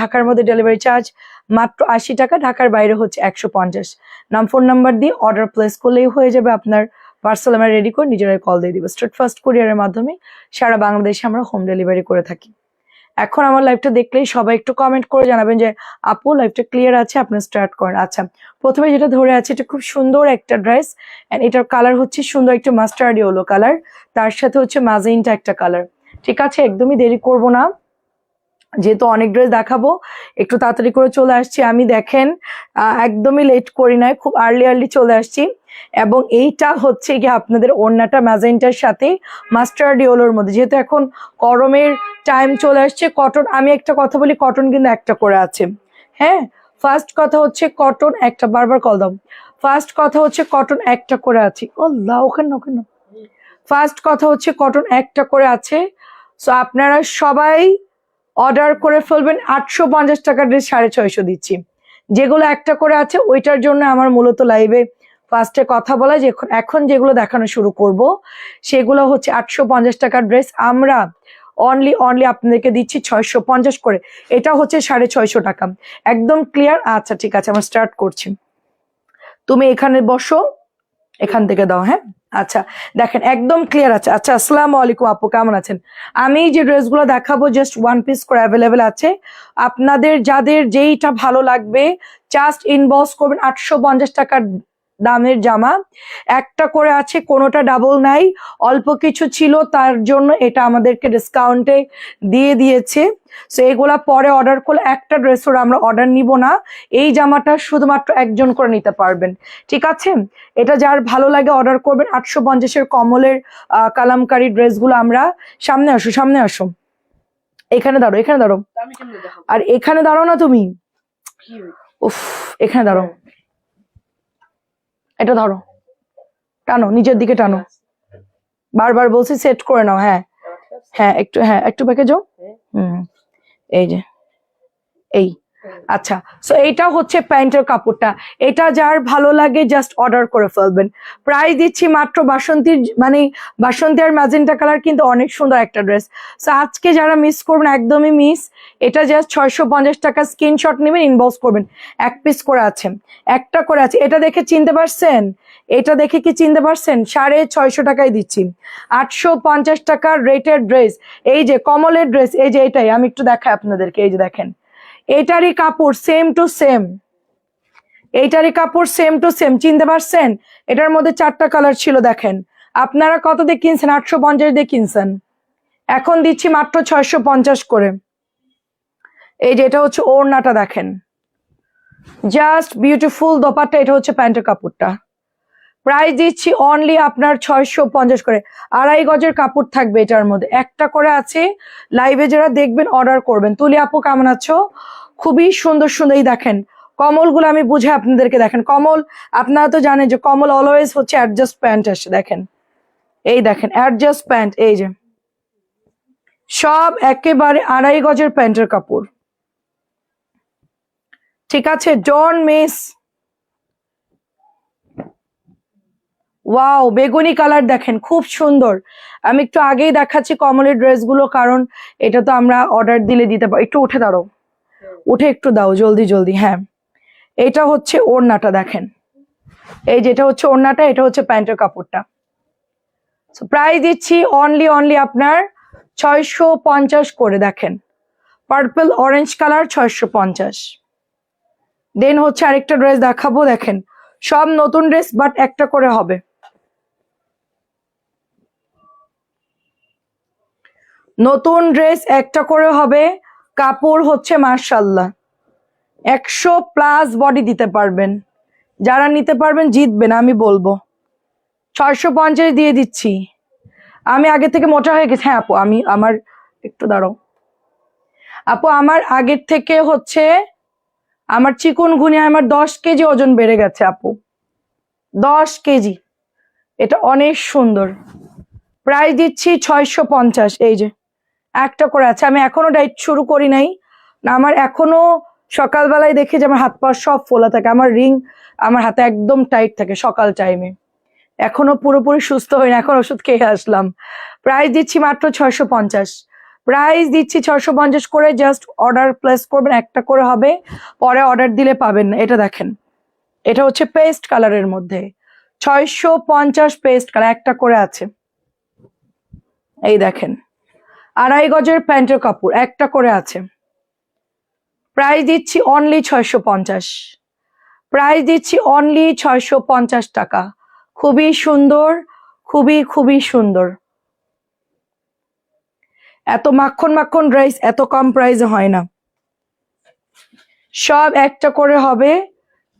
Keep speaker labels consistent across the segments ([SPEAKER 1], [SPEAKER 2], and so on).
[SPEAKER 1] ঢাকার মধ্যে delivery charge মাত্র ৮০ টাকা, ঢাকার বাইরে হচ্ছে ১৫০। ফোন নাম্বার দিয়ে অর্ডার প্লেস করলেই হয়ে যাবে। আপনার পার্সেল আমরা রেডি করে নিজেরাই কল দিয়ে দিব। স্ট্রেট ফার্স্ট কুরিয়ারের মাধ্যমে সারা বাংলাদেশে আমরা হোম ডেলিভারি করে থাকি। এখন আমার লাইভটা দেখলেই সবাই একটু কমেন্ট করে জানাবেন যে আপু লাইভটা ক্লিয়ার আছে, আপনি স্টার্ট করেন। আচ্ছা, প্রথমে যেটা ধরে আছে এটা খুব সুন্দর একটা ড্রেস, এন্ড এটার কালার হচ্ছে সুন্দর একটা মাস্টার্ড ইয়েলো কালার, তার সাথে হচ্ছে ম্যাজেন্টা একটা কালার। ঠিক আছে, একদমই দেরি করব না, যেহেতু অনেক ড্রেস দেখাবো একটু তাড়াতাড়ি করে চলে আসছি আমি। দেখেন একদমই লেট করি নাই, খুব আর্লি চলে আসছি। এবং এইটা হচ্ছে গিয়ে আপনাদের ওড়নাটা ম্যাজেন্টার সাথে মাস্টার্ড ইয়েলোর মধ্যে, যেহেতু এখন গরমের টাইম চলে আসছে। কটন, আমি একটা কথা বলি, কটন কিন্তু একটা করে আছে। হ্যাঁ, ফার্স্ট কথা হচ্ছে কটন একটা, বারবার কল দাও। ফার্স্ট কথা হচ্ছে কটন একটা করে আছে। ওখানে ফার্স্ট কথা হচ্ছে কটন একটা করে আছে। সো আপনারা সবাই অর্ডার করে ফেলবেন। ৮৫০ টাকার ড্রেস ৬৫০ দিচ্ছি। যেগুলো একটা করে আছে ওইটার জন্য আমার মূলত লাইভে ফার্স্টে কথা বলা, যে এখন যেগুলো দেখানো শুরু করব সেগুলো হচ্ছে ৮৫০ টাকার ড্রেস আমরা অনলি আপনাদেরকে দিচ্ছি ৬৫০ করে। এটা হচ্ছে ৬৫০ টাকা, একদম ক্লিয়ার। আচ্ছা ঠিক আছে, আমরা স্টার্ট করছি। তুমি এখানে বসো, এখান থেকে দাও। হ্যাঁ আচ্ছা, দেখেন একদম ক্লিয়ার আছে। আচ্ছা, আসসালামু আলাইকুম আপু, কেমন আছেন? আমি যে ড্রেসগুলো দেখাবো জাস্ট ওয়ান পিস করে অ্যাভেলেবেল আছে। আপনাদের যাদের যেইটা ভালো লাগবে জাস্ট ইনবক্স করবেন। ৮৫০ টাকার দামের জামা একটা করে আছে, কোনোটা ডাবল নাই, অল্প কিছু ছিল তার জন্য এটা আমাদেরকে ডিসকাউন্টে দিয়ে দিয়েছে। সো এগুলা পরে অর্ডার করলে একটা ড্রেসের আমরা অর্ডার নিব না, এই জামাটা শুধুমাত্র একজন করে নিতে পারবেন। ঠিক আছে, এটা যার ভালো লাগে অর্ডার করবেন। ৮৫০-এর কমলের কালামকারী ড্রেসগুলো আমরা, সামনে আসো, এখানে দাঁড়ো, আর এখানে দাঁড়ো না তুমি, উফ এখানে দাঁড়ো, এটা ধরো, টানো নিচের দিকে টানো, বারবার বলছি সেট করে নাও। একটু ব্যাকে যাও। এই যে এই, আচ্ছা। সো এইটা হচ্ছে প্যান্টের কাপড়টা, এটা যার ভালো লাগে জাস্ট অর্ডার করে ফেলবেন। প্রাইস দিচ্ছি মাত্র বাসন্তী আর ম্যাজেন্টা কালার কিন্তু অনেক সুন্দর একটা ড্রেস। সো আজকে যারা মিস করবেন একদমই মিস, এটা জাস্ট ৬৫০ টাকা। স্ক্রিনশট নেবেন, ইনবক্স করবেন। এক পিস করে আছে, একটা করে আছে। এটা দেখে চিনতে পারছেন? এটা দেখে কি চিনতে পারছেন? ৬৫০ টাকায় দিচ্ছি। ৮৫০ টাকার রেটের ড্রেস, এই যে কমলের ড্রেস, এই যে এটাই আমি একটু দেখাই আপনাদেরকে। এই যে দেখেন, এইটারই কাপড় সেম টু সেম, চিনতে পারছেন? এটার মধ্যে 4টা কালার ছিল। দেখেন আপনারা কত দিয়ে কিনছেন? ৮৫০ দিয়ে কিনছেন, এখন দিচ্ছি মাত্র ৬৫০ করে। এই যে এটা হচ্ছে ওড়নাটা, দেখেন জাস্ট বিউটিফুল দোপাট্টা। এটা হচ্ছে প্যান্টের কাপড়টা, প্রাইস দিচ্ছি অনলি আপনার ৬৫০ করে। ২.৫ গজের কাপড় থাকবে এটার মধ্যে, একটা করে আছে। লাইভে যারা দেখবেন অর্ডার করবেন। তুলি আপু কেমন আছো? খুবই সুন্দর এই দেখেন কমলগুলো আমি বুঝে আপনাদেরকে, দেখেন কমল, আপনারা তো জানেন যে কমল অলওয়েজ হচ্ছে অ্যাডজাস্ট প্যান্ট আসে। দেখেন এই দেখেন অ্যাডজাস্ট প্যান্ট, এই যে সব একেবারে ২.৫ গজের প্যান্টের কাপড়। ঠিক আছে, ডোন্ট মিস। ওয়াও, বেগুনি কালার দেখেন খুব সুন্দর। আমি একটু আগেই দেখাচ্ছি কমলের ড্রেসগুলো, কারণ এটা তো আমরা অর্ডার দিলে দিতে পারি। একটু উঠে দাঁড়াও, উঠে একটু দাও জলদি। হ্যাঁ, এটা হচ্ছে ওড়নাটা, দেখেন এই যেটা হচ্ছে ওড়নাটা, এটা হচ্ছে প্যান্টের কাপড়টা। প্রাইস দিচ্ছি অনলি আপনার ৬৫০ করে। দেখেন পার্পল অরেঞ্জ কালার ৬৫০। দেন হচ্ছে আরেকটা ড্রেস দেখাবো, দেখেন সব নতুন ড্রেস বাট একটা করে হবে। নতুন ড্রেস একটা করে হবে, কাপড় হচ্ছে মাশাআল্লাহ ১০০+ বডি দিতে পারবেন। যারা নিতে পারবেন জিতবেন, আমি বলবো ৬৫০ দিয়ে দিচ্ছি। আমি আগে থেকে মোটা হয়ে গেছি। হ্যাঁ আপু, আমার একটু দাঁড়াও আপু, আমার আগের থেকে হচ্ছে আমার চিকুনগুনিয়া আমার 10 কেজি ওজন বেড়ে গেছে আপু, 10 কেজি। এটা অনেক সুন্দর, প্রাইস দিচ্ছি ৬৫০। এই যে একটা করে আছে। আমি এখনো ডায়েট শুরু করি নাই, আমার এখনো সকালবেলায় দেখি যে আমার হাত পা সব ফোলা থাকে, আমার রিং আমার হাতে একদম টাইট থাকে সকাল টাইমে। এখনো পুরোপুরি সুস্থ হয়নি, এখন ওষুধ খেয়ে আসলাম। প্রাইস দিচ্ছি মাত্র ৬৫০। প্রাইস দিচ্ছি 650 করে, জাস্ট অর্ডার প্লেস করবেন, একটা করে হবে, পরে অর্ডার দিলে পাবেন না। এটা দেখেন, এটা হচ্ছে পেস্ট কালারের মধ্যে 650 পেস্ট কালার, একটা করে আছে। এই দেখেন 2.5 গজের প্যান্টের কাপড়, একটা করে আছে। প্রাইস দিচ্ছি অনলি 650, প্রাইস দিচ্ছি অনলি 650 টাকা। খুবই সুন্দর, খুবই খুবই সুন্দর। এত মাখন মাখন ড্রেস এত কম প্রাইসে হয় না। সব একটা করে হবে,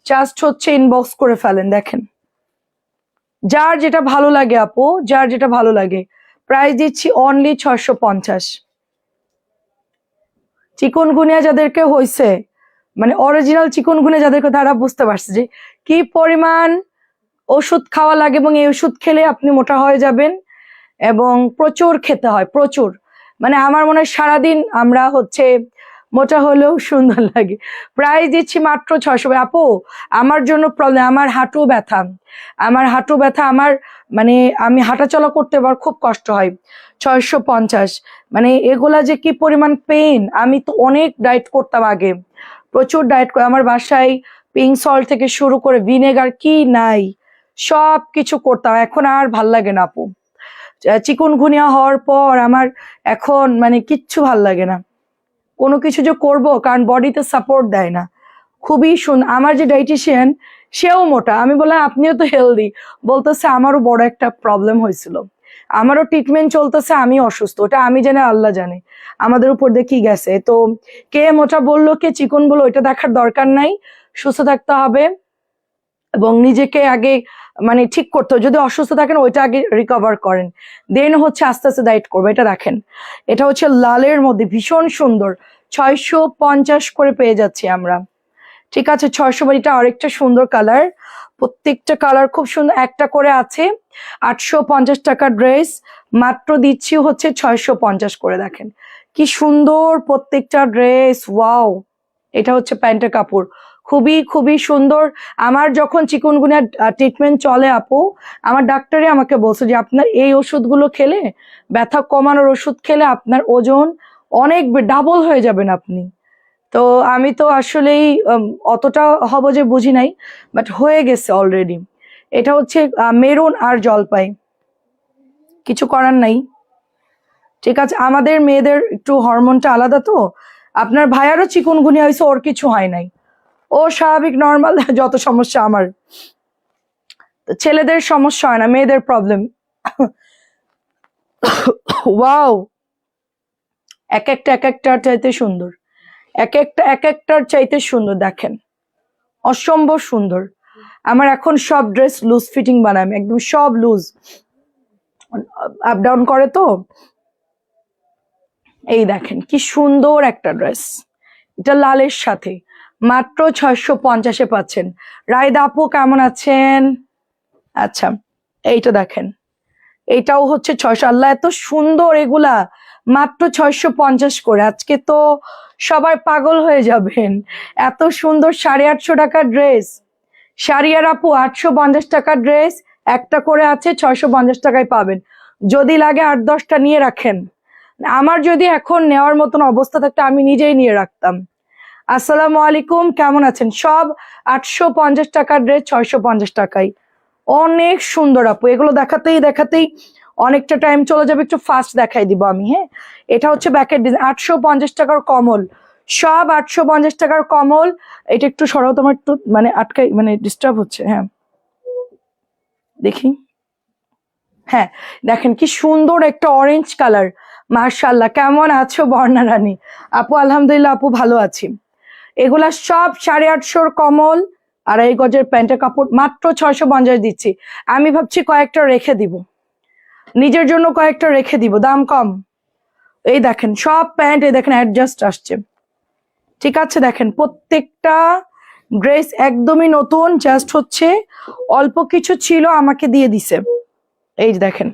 [SPEAKER 1] জাস্ট হচ্ছে ইনবক্স করে ফেলেন। দেখেন যার যেটা ভালো লাগে আপু, যার যেটা ভালো লাগে। প্রাইস দিচ্ছি অনলি 650। চিকুনগুনিয়া যাদেরকে হয়েছে, মানে অরিজিনাল চিকুনগুনিয়া যাদেরকে, তারা বুঝতে পারছে যে কি পরিমাণ ওষুধ খাওয়া লাগে, এবং এই ওষুধ খেলে আপনি মোটা হয়ে যাবেন, এবং প্রচুর খেতে হয়, প্রচুর। মানে আমার মনে হয় সারাদিন আমরা হচ্ছে মোটা হলেও সুন্দর লাগে। প্রাইস দিচ্ছি মাত্র 600। আপু আমার জন্য প্রবলেম, আমার হাঁটু ব্যথা, আমার হাঁটু ব্যথা, আমার মানে আমি হাঁটাচলা করতে পার খুব কষ্ট হয়। 650, মানে এগুলা যে কি পরিমাণ পেইন। আমি তো অনেক ডায়েট করতাম আগে, প্রচুর ডায়েট করে, আমার বাসায় পিঙ্ক সল্ট থেকে শুরু করে ভিনেগার কি নাই সব কিছু করতাম, এখন আর ভাল লাগে না আপু। চিকুনগুনিয়া হওয়ার পর আমার এখন মানে কিচ্ছু ভাল লাগে না কোনো কিছু যে করব, কারণ বডিতে সাপোর্ট দেয় না। খুবই আমার যে ডাইটিশিয়ান সেও মোটা, আমি বললাম আপনিও তো হেলদি, বলতেছে আমারও বড় একটা প্রবলেম হয়েছিল, আমারও ট্রিটমেন্ট চলতেছে, আমি অসুস্থ, ওটা আমি জানি আল্লাহ জানে আমাদের উপর দিয়ে কি গেছে। তো কে মোটা বললো কে চিকন বললো ওইটা দেখার দরকার নাই, সুস্থ থাকতে হবে এবং নিজেকে আগে মানে ঠিক করতে হবে। যদি অসুস্থ থাকেন ওইটা আগে রিকভার করেন, দেন হচ্ছে আস্তে আস্তে ডায়েট করবে। এটা দেখেন, এটা হচ্ছে লালের মধ্যে ভীষণ সুন্দর, 650 করে পেয়ে যাচ্ছি আমরা। ঠিক আছে 600, বাড়িটা আরেকটা সুন্দর কালার, প্রত্যেকটা কালার খুব সুন্দর, একটা করে আছে। 850 টাকার ড্রেস মাত্র দিচ্ছি হচ্ছে 650 করে। দেখেন কি সুন্দর প্রত্যেকটা ড্রেস, ওয়াও। এটা হচ্ছে প্যান্টের কাপড়, খুবই খুবই সুন্দর। আমার যখন চিকুনগুনিয়া ট্রিটমেন্ট চলে আপু, আমার ডাক্তারই আমাকে বলছে যে আপনার এই ওষুধগুলো খেলে, ব্যথা কমানোর ওষুধ খেলে আপনার ওজন অনেক ডাবল হয়ে যাবেন আপনি। তো আমি তো আসলেই অতটা হব যে বুঝি নাই, বাট হয়ে গেছে অলরেডি। এটা হচ্ছে মেরুন আর জলপাই, কিছু করার নাই। ঠিক আছে, আমাদের মেয়েদের একটু হরমোনটা আলাদা, তো আপনার ভাইয়ারও চিকুনগুনিয়া হয়েছে, ওর কিছু হয় নাই, ও স্বাভাবিক নর্মাল। যত সমস্যা আমার, ছেলেদের সমস্যা হয় না, মেয়েদের প্রবলেম। ওয়াও, এক একটার চাইতে সুন্দর, এক একটার চাইতে সুন্দর। দেখেন অসম্ভব সুন্দর। আমার এখন সব ড্রেস লুজ ফিটিং বানাই, আমি একদম সব লুজ, আপ ডাউন করে তো। এই দেখেন কি সুন্দর একটা ড্রেস, এটা লালের সাথে মাত্র 650-এ পাচ্ছেন। রায়দা আপু কেমন আছেন? আচ্ছা এইটা দেখেন, এটাও হচ্ছে 600। আল্লাহ এত সুন্দর এগুলা, মাত্র 650 করে। আজকে তো সবাই পাগল হয়ে যাবেন, এত সুন্দর 850 টাকার ড্রেস। শাড়িয়ার আপু 850 টাকার ড্রেস একটা করে আছে, 650 টাকায় পাবেন। যদি লাগে 8-10টা নিয়ে রাখেন, আমার যদি এখন নেওয়ার মতন অবস্থা থাকতো আমি নিজেই নিয়ে রাখতাম। আসসালামু আলাইকুম, কেমন আছেন? সব 850 টাকার ড্রেস 650 টাকায়, অনেক সুন্দর আপু। এগুলো দেখাতেই দেখাতেই অনেকটা টাইম চলে যাবে, একটু ফাস্ট দেখাই দিব আমি। হ্যাঁ, এটা হচ্ছে ব্যাকের ডিজাইন, 850 টাকার কমল, সব 850 টাকার কমল। এটা একটু সরাও, তোমার একটু মানে আটকাই, মানে ডিস্টার্ব হচ্ছে। হ্যাঁ দেখি, হ্যাঁ দেখেন কি সুন্দর একটা অরেঞ্জ কালার। মার্শাল্লাহ, কেমন আছো বর্ণা রানী? আপু আলহামদুলিল্লাহ আপু ভালো আছি। এগুলা সব 850 কমল, 2.5 গজের প্যান্টের কাপড়, মাত্র 650 দিচ্ছি। আমি ভাবছি কয়েকটা রেখে দিব, নিজের জন্য কয়েকটা রেখে দিব, দাম কম। এই দেখেন সব প্যান্ট, এই দেখেন অ্যাডজাস্ট আসছে। ঠিক আছে, দেখেন প্রত্যেকটা ড্রেস একদমই নতুন, জাস্ট হচ্ছে অল্প কিছু ছিল আমাকে দিয়ে দিছে। এই যে দেখেন,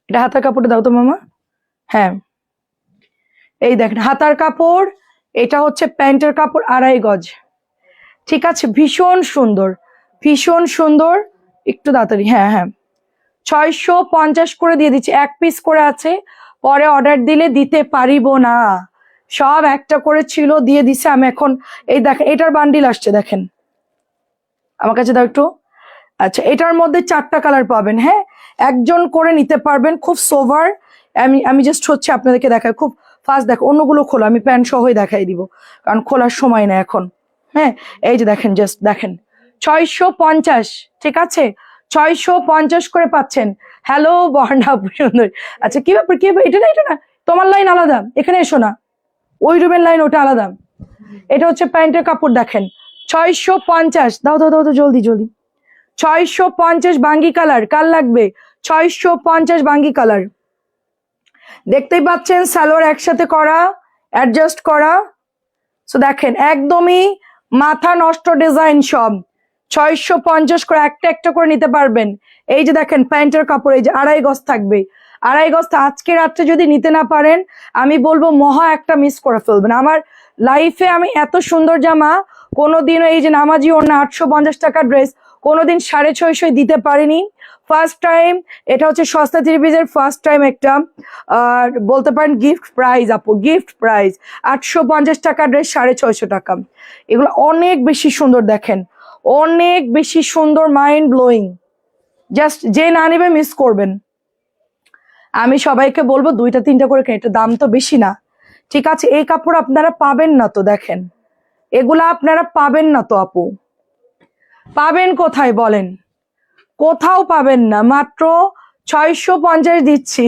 [SPEAKER 1] এটা হাতার কাপড়টা দাও তো মামা। হ্যাঁ এই দেখেন হাতার কাপড়, এটা হচ্ছে প্যান্টের কাপড়, 2.5 গজ। ঠিক আছে, ভীষণ সুন্দর, ভীষণ সুন্দর। একটু তাড়াতাড়ি, হ্যাঁ হ্যাঁ 650 করে দিয়ে দিচ্ছি, এক পিস করে আছে, পরে অর্ডার দিলে দিতে পারিব না। সব একটা করে ছিল, দিয়ে দিছে। আমি এখন এই দেখেন এটার বান্ডিল আসছে, দেখেন আমার কাছে দাও একটু। আচ্ছা, এটার মধ্যে 4টা কালার পাবেন। হ্যাঁ, একজন করে নিতে পারবেন, খুব সোভার। আমি আমি জাস্ট হচ্ছে আপনাদেরকে দেখাই খুব ফাস্ট। দেখো অন্যগুলো খোলো, আমি প্যান্ট সহই দেখাই দিব, কারণ খোলার সময় না এখন। হ্যাঁ, এই যে দেখেন, জাস্ট দেখেন 650, ঠিক আছে, 650 করে পাচ্ছেন। হ্যালো বর্ণা সুন্দর। আচ্ছা, কি ব্যাপার, কি ব্যাপার? এটা না, এটা না, তোমার লাইন আলাদা, এখানে এসো না, ওই রুমের লাইন ওটা আলাদা। এটা হচ্ছে প্যান্টের কাপড়, দেখেন 650। দাও দাও দাও, জলদি জলদি। 650 বাঙ্গি কালার, কার লাগবে? 650 বাঙ্গি কালার। দেখতেই পাচ্ছেন সালোয়ার একসাথে করা, অ্যাডজাস্ট করা। সো দেখেন একদমই মাথা নষ্ট ডিজাইন সব। 650 করে একটা একটা করে নিতে পারবেন। এই যে দেখেন প্যান্টের কাপড়, এই যে 2.5 গজ থাকবে, 2.5 গজ। আজকে রাত্রে যদি নিতে না পারেন, আমি বলবো মহা একটা মিস করে ফেলবেন। আমার লাইফে আমি এত সুন্দর জামা কোনোদিনও, এই যে নামাজি ওড়না 850 টাকার ড্রেস কোনোদিন 650 দিতে পারিনি। ফার্স্ট টাইম, এটা হচ্ছে সস্তা থ্রি পিসের ফার্স্ট টাইম একটা বলতে পারেন গিফট প্রাইস আপু, গিফট প্রাইস। 850 টাকার ড্রেস 650 টাকা। এগুলো অনেক বেশি সুন্দর, দেখেন অনেক বেশি সুন্দর, মাইন্ড ব্লোয়িং। জাস্ট যে না নেবে মিস করবেন। আমি সবাইকে বলবো 2টা 3টা করে কেন, এটা দাম তো বেশি না, ঠিক আছে। এই কাপড় আপনারা পাবেন না তো, দেখেন এগুলা আপনারা পাবেন না তো আপু, পাবেন কোথায় বলেন? কোথাও পাবেন না, মাত্র 650 দিচ্ছি।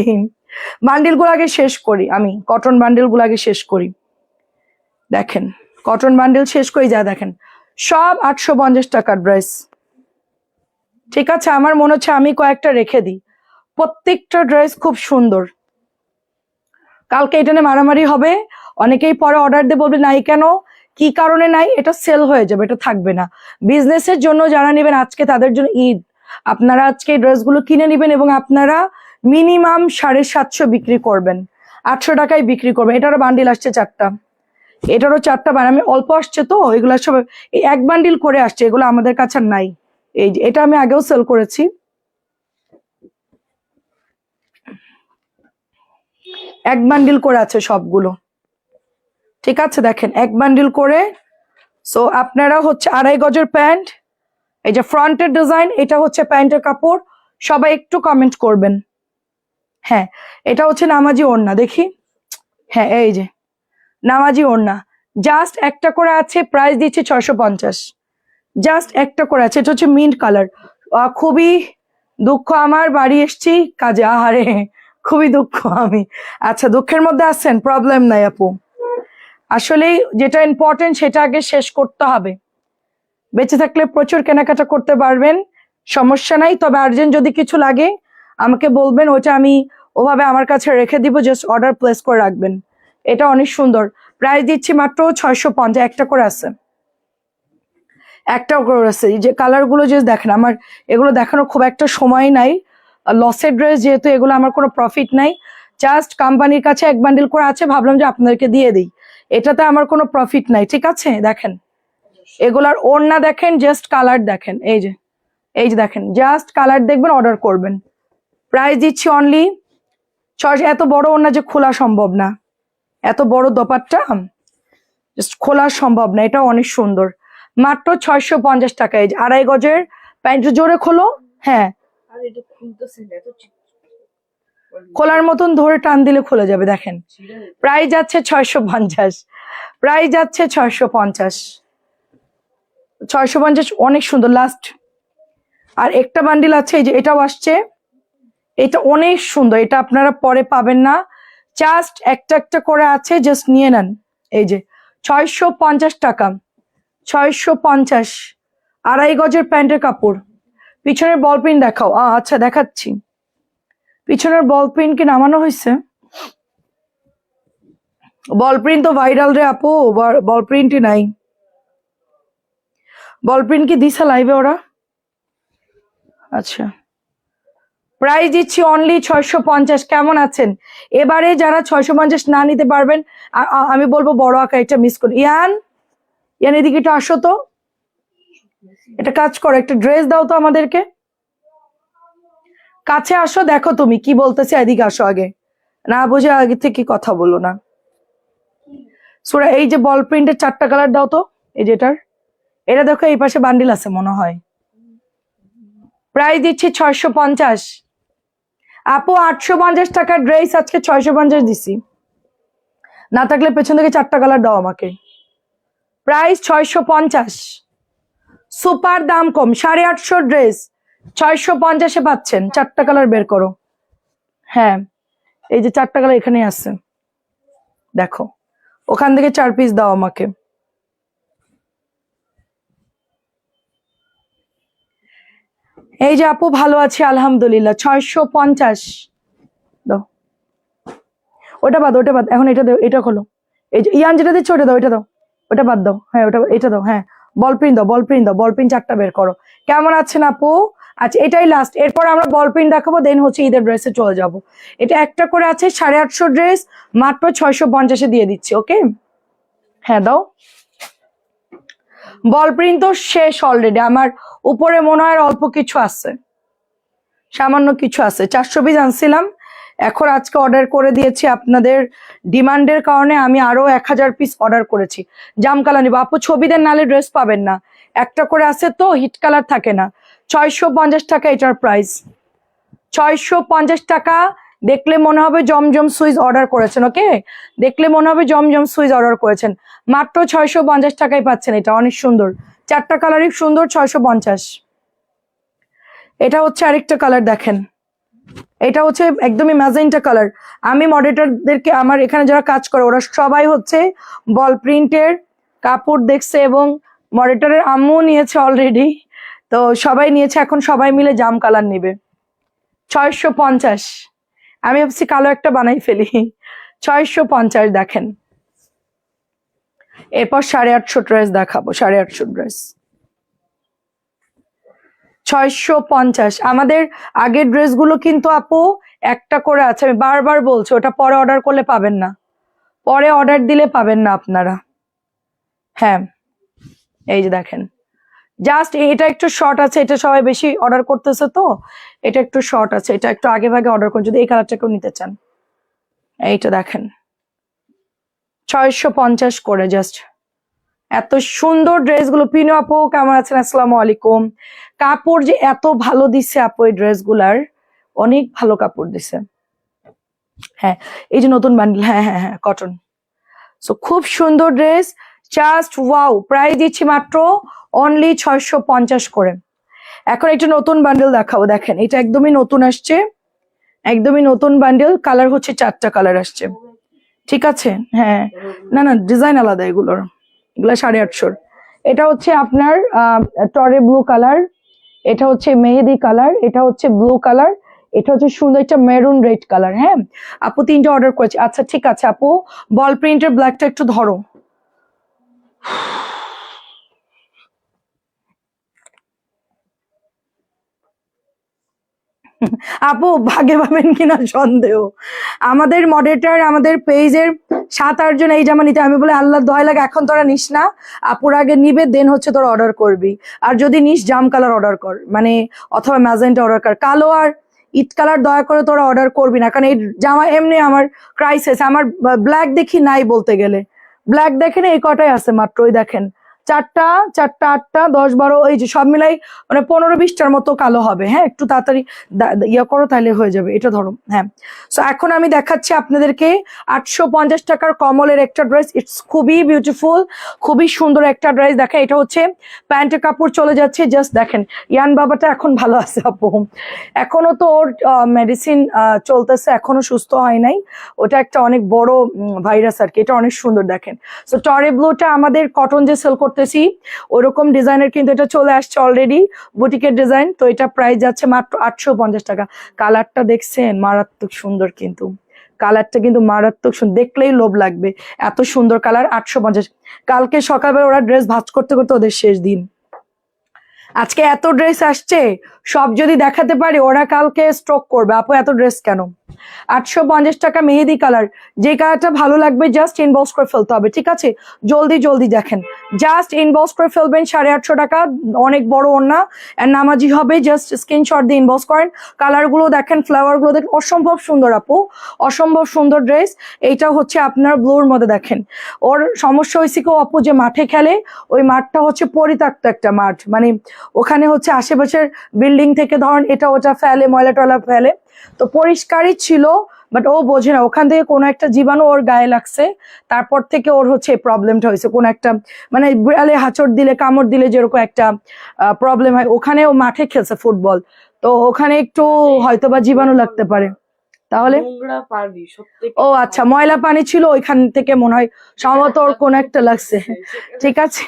[SPEAKER 1] বান্ডিল গুলো আগে শেষ করি, আমি কটন বান্ডিল গুলো আগে শেষ করি। দেখেন কটন বান্ডিল শেষ করি, যা দেখেন সব 850 টাকার ড্রেস, ঠিক আছে। আমার মনে হচ্ছে আমি কয়েকটা রেখে দিই, প্রত্যেকটা ড্রেস খুব সুন্দর। কালকে এটা নিয়ে মারামারি হবে, অনেকেই পরে অর্ডার দিয়ে বলবে নাই কেন, কি কারণে নাই, এটা সেল হয়ে যাবে, এটা থাকবে না। বিজনেসের জন্য যারা নেবেন আজকে, তাদের জন্য ঈদ, আপনারা আজকে এই ড্রেসগুলো কিনে নেবেন এবং আপনারা মিনিমাম 750 বিক্রি করবেন, 800 টাকায় বিক্রি করবেন। এটারও বান্ডিল আসছে 4টা, এটারও 4টা আমি অল্প আসছে তো, এগুলো সব এই এক বান্ডিল করে আসছে, এগুলো আমাদের কাছে নাই। এই যে এটা আমি আগেও সেল করেছি, এক বান্ডিল করে আছে সবগুলো, ঠিক আছে। দেখেন এক বান্ডিল করে। সো আপনারা হচ্ছে 2.5 গজের প্যান্ট, এই যে ফ্রন্টের ডিজাইন, এটা হচ্ছে প্যান্টের কাপড়। সবাই একটু কমেন্ট করবেন। হ্যাঁ, এটা হচ্ছে নামাজি ওড়না, দেখি। হ্যাঁ, এই যে নামাজি ওড়না, জাস্ট একটা করে আছে, প্রাইস দিচ্ছে 650, জাস্ট একটা করে আছে। এটা হচ্ছে মিন্ট কালার। খুবই দুঃখ, আমার বাড়ি এসছি কাজে, আহারে খুবই দুঃখ আমি। আচ্ছা, দুঃখের মধ্যে আছেন, প্রবলেম নাই আপু, আসলেই যেটা ইম্পর্টেন্ট সেটা আগে শেষ করতে হবে। বেঁচে থাকলে প্রচুর কেনাকাটা করতে পারবেন, সমস্যা নাই। তবে আর্জেন্ট যদি কিছু লাগে আমাকে বলবেন, ওটা আমি ওভাবে আমার কাছে রেখে দিব, জাস্ট অর্ডার প্লেস করে রাখবেন। এটা অনেক সুন্দর, প্রাইস দিচ্ছি মাত্র 650, একটা করে আছে, একটা করে আছে। এই যে কালার গুলো যে দেখেন, আমার এগুলো দেখানোর খুব একটা সময় নাই, লসের ড্রেস যেহেতু, এগুলো আমার কোনো প্রফিট নাই। জাস্ট কোম্পানির কাছে এক বান্ডিল করে আছে, ভাবলাম যে আপনাদেরকে দিয়ে দিই, এটাতে আমার কোনো প্রফিট নাই, ঠিক আছে। দেখেন এগুলার ওড়না দেখেন, জাস্ট কালার দেখেন, এই যে এই যে দেখেন, জাস্ট কালার দেখবেন, অর্ডার করবেন। প্রাইস দিচ্ছি অনলি 600। এত বড় ওড়না যে খোলা সম্ভব না, এত বড় দোপাট্টা জাস্ট খোলা সম্ভব না, এটা অনেক সুন্দর, মাত্র 650 টাকা। এই যে 2.5 গজের প্যান্ট, জোরে খোলো। হ্যাঁ, খোলার মতন ধরে টান দিলে খুলে যাবে, দেখেন প্রাইস যাচ্ছে 650, প্রাইস যাচ্ছে 650, 650, অনেক সুন্দর। লাস্ট আর একটা বান্ডিল আছে, এই যে এটাও আসছে, এটা অনেক সুন্দর, এটা আপনারা পরে পাবেন না, জাস্ট একটা একটা করে আছে, জাস্ট নিয়ে নেন। এই যে 650 টাকা, 650, 2.5 গজের প্যান্টের কাপড়। পিছনের বল প্রিন্ট দেখাও। আচ্ছা দেখাচ্ছি, পিছনের বল প্রিন্ট কি নামানো হয়েছে? বল প্রিন্ট তো ভাইরাল রে আপু, বল প্রিন্টই নাই। বল প্রিন্ট কি দিছে লাইভে ওরা? আচ্ছা, প্রাইস দিচ্ছি অনলি 650। কেমন আছেন? এবারে যারা 650 না নিতে পারবেন, আমি বলবো বড় আকার এটা মিস করি। ইয়ান, ইয়ান এদিকে একটু আসো তো, এটা কাজ করো, একটা ড্রেস দাও তো আমাদেরকে, কাছে আসো, দেখো তুমি কি বলতেছে, এদিকে আসো আগে, না বুঝে আগে থেকে কথা বলো না। সোরা এই যে বল প্রিন্টের 4টা কালার দাও তো, এই যেটার, এটা দেখো এই পাশে বান্ডিল আছে মনে হয়। প্রাইস দিচ্ছি 650। আপু 850 টাকার ড্রেস আজকে 650 দিছি। না থাকলে পেছন থেকে 4টা কালার দাও আমাকে। প্রাইস 650, সুপার দাম কম। 850 ড্রেস 650-এ পাচ্ছেন। 4টা কালার বের করো। হ্যাঁ এই যে 4টা কালার এখানে আছে, দেখো ওখান থেকে 4 পিস দাও আমাকে। এই যে আপু ভালো আছি আলহামদুলিল্লাহ, 650 দাও। ওটা বাদ, ওটা বাদ, এখন এটা দাও, এটা খোলো। এই যে ইয়ান যেটা দিচ্ছে ওটা দাও, এটা দাও, ওটা বাদ দাও। হ্যাঁ ওটা, এটা দাও। হ্যাঁ বল প্রিন্ট দাও, বল প্রিন্ট দাও, বল প্রিন্ট 4টা বের করো। কেমন আছেন আপু? আচ্ছা এটাই লাস্ট, এরপর আমরা বল প্রিন্ট দেখাবো, দেন হচ্ছে ঈদের ড্রেসে চলে যাব। এটা একটা করে আছে 850 ড্রেস, মাত্র 650-এ দিয়ে দিচ্ছি। ওকে হ্যাঁ দাও। বল প্রিন্ট তো শেষ অলরেডি, আমার উপরে মনে হয় অল্প কিছু আছে, সামান্য কিছু আছে। 400 পিস আনছিলাম, এখন আজকে অর্ডার করে দিয়েছি আপনাদের ডিমান্ডের কারণে। আমি আরো 1000 পিস অর্ডার করেছি। জাম কালার নিবো আপু, ছবি দেন নালে ড্রেস পাবেন না। একটা করে আছে তো, হিট কালার থাকে না। 650 টাকা এটার প্রাইস, 650 টাকা। দেখলে মনে হবে জমজম সুইজ অর্ডার করেছেন। ওকে দেখলে মনে হবে জমজম সুইজ অর্ডার করেছেন। মাত্র 650 টাকায় পাচ্ছেন। এটা অনেক সুন্দর, 4টা কালারই সুন্দর। 650। এটা হচ্ছে আরেকটা কালার দেখেন, এটা হচ্ছে একদমই ম্যাজেন্টা কালার। আমি মডারেটরদেরকে, আমার এখানে যারা কাজ করে ওরা সবাই হচ্ছে বল প্রিন্টের কাপড় দেখছে, এবং মডারেটরের আম্মু নিয়েছে অলরেডি, তো সবাই নিয়েছে, এখন সবাই মিলে জাম কালার নেবে। 650। আমি ভাবছি কালো একটা বানাই ফেলি। 650 দেখেন। এরপর 850 ড্রেস দেখাবো, 850 ড্রেস 650। আমাদের আগের ড্রেসগুলো কিন্তু আপু একটা করে আছে, আমি বারবার বলছি, ওটা পরে অর্ডার করলে পাবেন না, পরে অর্ডার দিলে পাবেন না আপনারা। হ্যাঁ এই যে দেখেন, জাস্ট এটা একটু শর্ট আছে, এটা সবাই বেশি অর্ডার করতেছে তো, এটা একটু শর্ট আছে, এটা একটু আগে ভাগে অর্ডার করুন যদি এই কালারটা কেউ নিতে চান। এইটা দেখেন 650 করে জাস্ট। এত সুন্দর ড্রেসগুলো। পিনু আপু কেমন আছেন? আসসালামু আলাইকুম। কাপড় যে এত ভালো দিচ্ছে আপু, এই ড্রেসগুলার অনেক ভালো কাপড় দিছে। হ্যাঁ এই যে নতুন বান্ডিল, হ্যাঁ হ্যাঁ হ্যাঁ কটন। সো খুব সুন্দর ড্রেস, জাস্ট ওয়াও। প্রাইস দিচ্ছি মাত্র অনলি 650 করে। এখন একটা নতুন বান্ডেল দেখাবো, দেখেন এটা একদমই নতুন আসছে, একদমই নতুন বান্ডেল। কালার হচ্ছে 4টা কালার আসছে, ঠিক আছে? হ্যাঁ না না ডিজাইন আলাদা এগুলোর, এগুলো 850। এটা হচ্ছে আপনার টরে ব্লু কালার, এটা হচ্ছে মেহেদি কালার, এটা হচ্ছে ব্লু কালার, এটা হচ্ছে সুন্দর একটা মেরুন রেড কালার। হ্যাঁ আপু 3টা অর্ডার করেছি। আচ্ছা ঠিক আছে আপু, বল প্রিন্টের ব্ল্যাকটা একটু ধরো। আপু ভাগে পাবেন কিনা সন্দেহ। আমাদের মডারেটর, আমাদের পেজের 7-8 জন এই জামা নিতে, আমি বলে আল্লাহ দোহাই লাগে এখন তোরা নিস না, আপুর আগে নিবে দেন হচ্ছে তোরা অর্ডার করবি। আর যদি নিস জাম কালার অর্ডার কর, মানে অথবা ম্যাজেন্টা অর্ডার কর, কালো আর ইট কালার দয়া করে তোরা অর্ডার করবি না, কারণ এই জামা এমনি আমার ক্রাইসিস। আমার ব্ল্যাক দেখি নাই বলতে গেলে, ব্ল্যাক দেখেন এই কটাই আছে মাত্র। ওই দেখেন 4টা 4টা 8টা 10 12, এই যে সব মিলাই মানে 15-20টার মতো কালো হবে। হ্যাঁ একটু তাড়াতাড়ি ইয়ে করো তাহলে হয়ে যাবে। এটা ধরো। হ্যাঁ সো এখন আমি দেখাচ্ছি আপনাদেরকে 850 টাকার কমলের একটা ড্রেস। ইটস খুবই বিউটিফুল, খুবই সুন্দর একটা ড্রেস। দেখেন এটা হচ্ছে প্যান্টের কাপড় চলে যাচ্ছে, জাস্ট দেখেন। ইয়ান বাবাটা এখন ভালো আছে আপু, এখনো তো ওর মেডিসিন চলতেছে, এখনো সুস্থ হয় নাই। ওটা একটা অনেক বড় ভাইরাস আর কি। এটা অনেক সুন্দর দেখেন। সো টরে ব্লুটা আমাদের কটন যে সেল করতেছি ওরকম ডিজাইনের কিন্তু এটা চলে আসছে অলরেডি, বুটিকের ডিজাইন। তো এটা প্রাইস যাচ্ছে মাত্র 850 টাকা। কালারটা দেখছেন মারাত্মক সুন্দর, কিন্তু কালারটা কিন্তু মারাত্মক সুন্দর, দেখলেই লোভ লাগবে, এত সুন্দর কালার। 850। কালকে সকালবেলা ওরা ড্রেস ভাঁজ করতে করতে ওদের শেষ দিন। আজকে এত ড্রেস আসছে, সব যদি দেখাতে পারি ওরা কালকে স্ট্রোক করবে, আপু এত ড্রেস কেন? 850 টাকা মেহেদি কালার। যে কালারটা ভালো লাগবে জাস্ট ইনবক্স করে ফেলতে হবে, ঠিক আছে? জলদি জলদি দেখেন, জাস্ট ইনবক্স করে ফেলবেন। 850 টাকা, অনেক বড় ওড়না এন্ড নামাজি হবে। জাস্ট স্ক্রিনশট দিয়ে ইনবক্স করেন। কালারগুলো দেখেন, ফ্লাওয়ারগুলো দেখেন, অসম্ভব সুন্দর আপু, অসম্ভব সুন্দর ড্রেস। এইটা হচ্ছে আপনার ব্লুর মধ্যে দেখেন। ওর সমস্যা হয়েছে কেউ আপু যে মাঠে খেলে, ওই মাঠটা হচ্ছে পরিত্যক্ত একটা মাঠ, মানে ওখানে হচ্ছে আশেপাশের বিল্ডিং থেকে ধরেন এটা ওটা ফেলে, ময়লা টয়লা ফেলে, তো পরিষ্কারই ছিল, বাট ও বোঝে না ওখান থেকে কোনো একটা জীবাণু ওর গায়ে লাগছে, তারপর থেকে ওর হচ্ছে এই প্রবলেমটা হয়েছে। কোনো একটা মানে বিড়ালে হাঁচড় দিলে, কামড় দিলে যেরকম একটা প্রবলেম হয়, ওখানে ও মাঠে খেলছে ফুটবল, তো ওখানে একটু হয়তোবা জীবাণু লাগতে পারে। তাহলে ও আচ্ছা, ময়লা পানি ছিল ওইখান থেকে মনে হয় সম্ভবত ওর কোন একটা লাগছে, ঠিক আছে?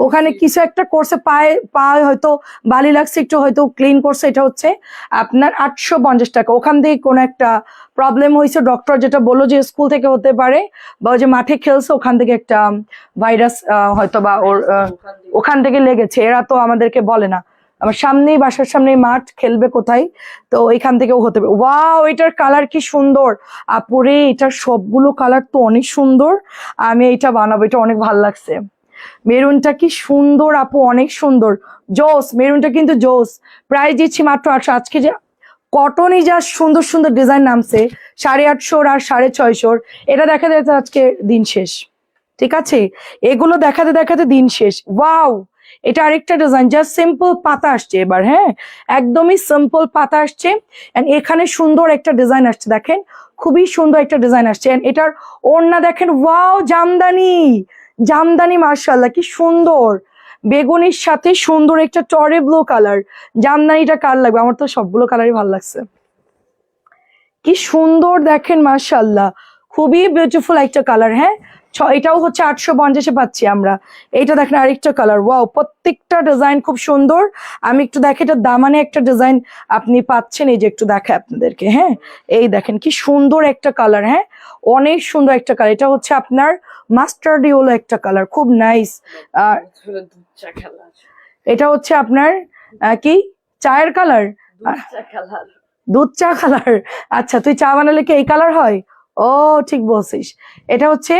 [SPEAKER 1] ওখানে কিছু একটা করছে, পায়ে হয়তো বালি লাগছে, একটু হয়তো ক্লিন করছে। এটা হচ্ছে আপনার 850 টাকা। ওখান থেকে কোন একটা প্রবলেম হয়েছে, ডক্টর যেটা বললো যে স্কুল থেকে হতে পারে, বা ওই যে মাঠে খেলছে ওখান থেকে একটা ভাইরাস হয়তো বা ওর ওখান থেকে লেগেছে। এরা তো আমাদেরকে বলে না, আমার সামনেই, বাসার সামনেই মাঠ, খেলবে কোথায়, তো এখান থেকেও হতে পারে। ওয়াও, এটার কালার কি সুন্দর আপুরে, এটার সবগুলো কালার তো অনেক সুন্দর। আমি এটা বানাবো, এটা অনেক ভালো লাগছে। মেরুনটা কি সুন্দর আপু, অনেক সুন্দর, জোস। মেরুনটা কিন্তু জোস। প্রাইস দিচ্ছি মাত্র 800। আজকে যে কটনই যা সুন্দর সুন্দর ডিজাইন নামছে, 850 আর 650। এটা দেখা যাচ্ছে আজকে দিন শেষ, ঠিক আছে? এগুলো দেখাতে দেখাতে দিন শেষ। ওয়াও, এটা আরেকটা ডিজাইন, জাস্ট সিম্পল পাতা আসছে এবার, হ্যাঁ, একদমই সিম্পল পাতা আসছে। এন্ড এখানে সুন্দর একটা ডিজাইন আসছে, দেখেন খুবই সুন্দর একটা ডিজাইন আসছে। এন্ড এটার ওড়না দেখেন, ওয়াও, জামদানি, জামদানি, মার্শাল্লাহ কি সুন্দর। বেগুনির সাথে সুন্দর একটা টরে ব্লু কালার। জামদানিটা কার লাগবে? আমার তো সবগুলো কালারই ভালো লাগছে, কি সুন্দর দেখেন, মার্শাল্লাহ, খুবই বিউটিফুল একটা কালার। হ্যাঁ, এটাও হচ্ছে 850-এ পাচ্ছি আমরা। এইটা দেখেন আরেকটা কালার, ওয়াও, প্রত্যেকটা ডিজাইন খুব সুন্দর। আমি একটু দেখে, এটা দামানে একটা ডিজাইন আপনি পাচ্ছেন, এই যে একটু দেখে আপনাদেরকে। হ্যাঁ, এই দেখেন কি সুন্দর একটা কালার, হ্যাঁ, অনেক সুন্দর একটা কালার। এটা হচ্ছে আপনার মাস্টার্ড ইয়েলো একটা কালার, খুব নাইস। আর এটা হচ্ছে আপনার কি চায়ের কালার, দুধ চা কালার। আচ্ছা, তুই চা বানালে কি এই কালার হয়? ও, ঠিক বলছিস। এটা হচ্ছে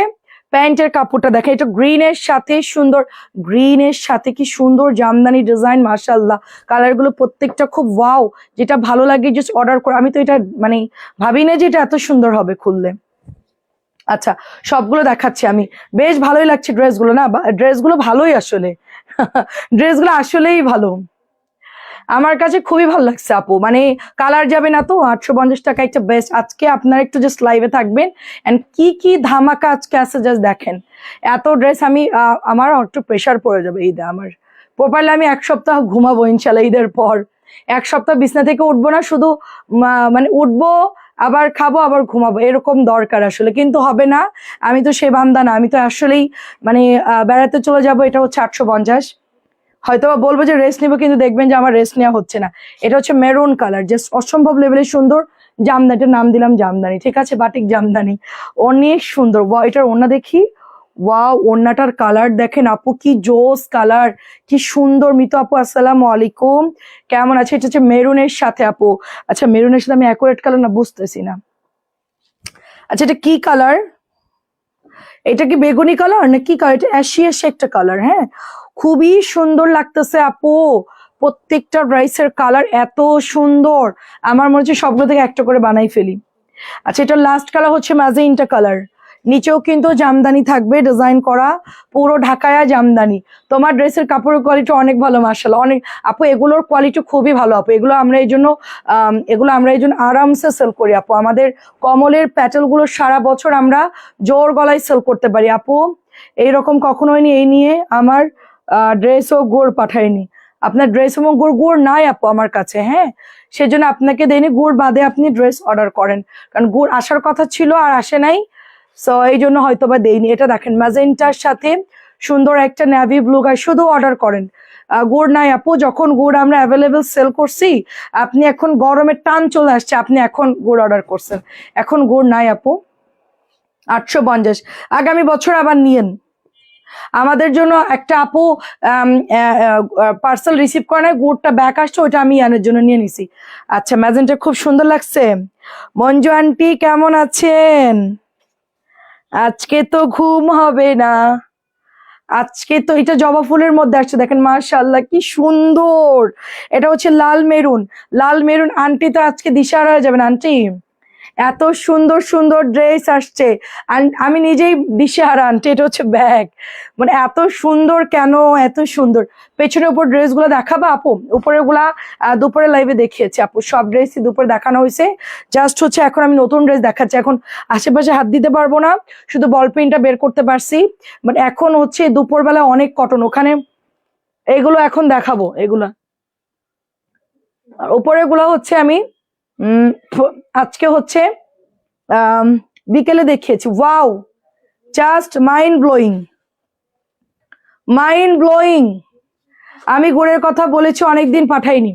[SPEAKER 1] প্যান্টের কাপড়টা দেখে, এটা গ্রিনের সাথে সুন্দর, গ্রিনের সাথে কি সুন্দর জামদানি ডিজাইন, মাশাআল্লাহ। কালার গুলো প্রত্যেকটা খুব ওয়াও, যেটা ভালো লাগে জাস্ট অর্ডার করে। আমি তো এটা মানে ভাবি না যে এটা এত সুন্দর হবে খুললে। আচ্ছা, সবগুলো দেখাচ্ছি আমি, বেশ ভালোই লাগছে ড্রেসগুলো, না ড্রেসগুলো ভালোই আসলে ড্রেসগুলো আসলেই ভালো, আমার কাছে খুবই ভালো লাগছে আপু। মানে কালার যাবে না তো, 850 টাকা একটা বেস্ট। আজকে আপনারা একটু জাস্ট লাইভে থাকবেন, এন্ড কি কি ধামাকা আজকে আছে জাস্ট দেখেন। এত ড্রেস আমি আমার একটু প্রেশার পড়ে যাবে ঈদে। আমার প্রপারলি আমি 1 সপ্তাহ ঘুমাবো ইনশাল্লাহ ঈদের পর। 1 সপ্তাহ বিছনা থেকে উঠবো না, শুধু মানে উঠবো, আবার খাবো, আবার ঘুমাবো, এরকম দরকার আসলে, কিন্তু হবে না। আমি তো সে বান্দা না, আমি তো আসলেই মানে বেড়াতে চলে যাব। এটা হচ্ছে 850। হয়তো বলবো যে রেস্ট নিবো, কিন্তু দেখবেন যে আমার রেস্ট নেওয়া হচ্ছে না। এটা হচ্ছে মেরুন কালার, জাস্ট অসম্ভব লেভেলের সুন্দর। জামদানিটার নাম দিলাম জামদানি, ঠিক আছে, বাটিক জামদানি, অনেক সুন্দর। ওয়া, এটার ওড়না দেখি, ওয়াও, ওড়নাটার কালার দেখেন আপু, কি জোস কালার, কি সুন্দর। মিতু আপু, আসসালামু আলাইকুম, কেমন আছে? এটা হচ্ছে মেরুনের সাথে আপু। আচ্ছা, মেরুনের সাথে আমি অ্যাকুরেট কালার না বুঝতেছি না। আচ্ছা, এটা কি কালার? এটা কি বেগুনি কালার না কি কালার? এটা অ্যাশিয়াস একটা কালার। হ্যাঁ, খুবই সুন্দর লাগতেছে আপু, প্রত্যেকটা ড্রেসের কালার এত সুন্দর, আমার মনে হচ্ছে সবগুলো থেকে একটা করে বানাই ফেলি। আচ্ছা, এটা লাস্ট কালার হচ্ছে ম্যাজেন্টা কালার। নিচেও কিন্তু জামদানি থাকবে ডিজাইন করা, পুরো ঢাকায়া জামদানি। তোমার ড্রেসের কাপড়ের কোয়ালিটি অনেক ভালো মাশাআল্লাহ, অনেক আপু, এগুলোর কোয়ালিটি খুবই ভালো আপু। এগুলো আমরা এই জন্য আরামসে সেল করি আপু। আমাদের কমলের প্যাটেল গুলো সারা বছর আমরা জোর গলায় সেল করতে পারি আপু। এইরকম কখনো হয়নি এই নিয়ে আমার ড্রেস ও গুড় পাঠায়নি। আপনার ড্রেস এবং গুড় নাই আপু আমার কাছে। হ্যাঁ, সেজন্য আপনাকে দেয়নি, গুড় বাদে আপনি ড্রেস অর্ডার করেন, কারণ গুড় আসার কথা ছিল আর আসে নাই, সো এই জন্য হয়তো বা দেয়নি। এটা দেখেন ম্যাজেন্টার সাথে সুন্দর একটা নেভি ব্লু গায়ে, শুধু অর্ডার করেন। গুড় নাই আপু, যখন গুড় আমরা অ্যাভেলেবেল সেল করছি, আপনি এখন গরমের টান চলে আসছে, আপনি এখন গুড় অর্ডার করছেন, এখন গুড় নাই আপু। 850, আগামী বছর আবার নিয়েন। আমাদের জন্য একটা আপু পার্সেল রিসিভ করে, গুড়টা ব্যাক আসছে, ওইটা আমি আনার জন্য নিয়ে নিছি। আচ্ছা, ম্যাজেন্টা খুব সুন্দর লাগছে। মঞ্জু আন্টি কেমন আছেন? আজকে তো ঘুম হবে না, আজকে তো এটা জবা ফুলের মধ্যে আসছে, দেখেন মাশাআল্লাহ কি সুন্দর। এটা হচ্ছে লাল মেরুন, লাল মেরুন। আন্টি তো আজকে দিশাহারা হয়ে যাবেন আন্টি, এত সুন্দর সুন্দর ড্রেস আসছে। আমি নিজেই দিশেহারা আন্টি, এটা হচ্ছে ব্যাগ, মানে এত সুন্দর কেন, এত সুন্দর। পেছনের উপর ড্রেস গুলো দেখাবা আপু? উপরের গুলা দুপুরে লাইভে দেখিয়েছি আপু, সব ড্রেসই দুপুরে দেখানো হয়েছে। জাস্ট হচ্ছে এখন আমি নতুন ড্রেস দেখাচ্ছি, এখন আশেপাশে হাত দিতে পারবো না, শুধু বল পেনটা বের করতে পারছি। বাট এখন হচ্ছে দুপুরবেলা অনেক কটন ওখানে, এগুলো এখন দেখাবো এগুলা। আর উপরের গুলা হচ্ছে আমি আজকে হচ্ছে বিকেলে দেখিয়েছি। Wow, just mind blowing, mind blowing. আমি গুড়ের কথা বলেছি অনেকদিন পাঠাইনি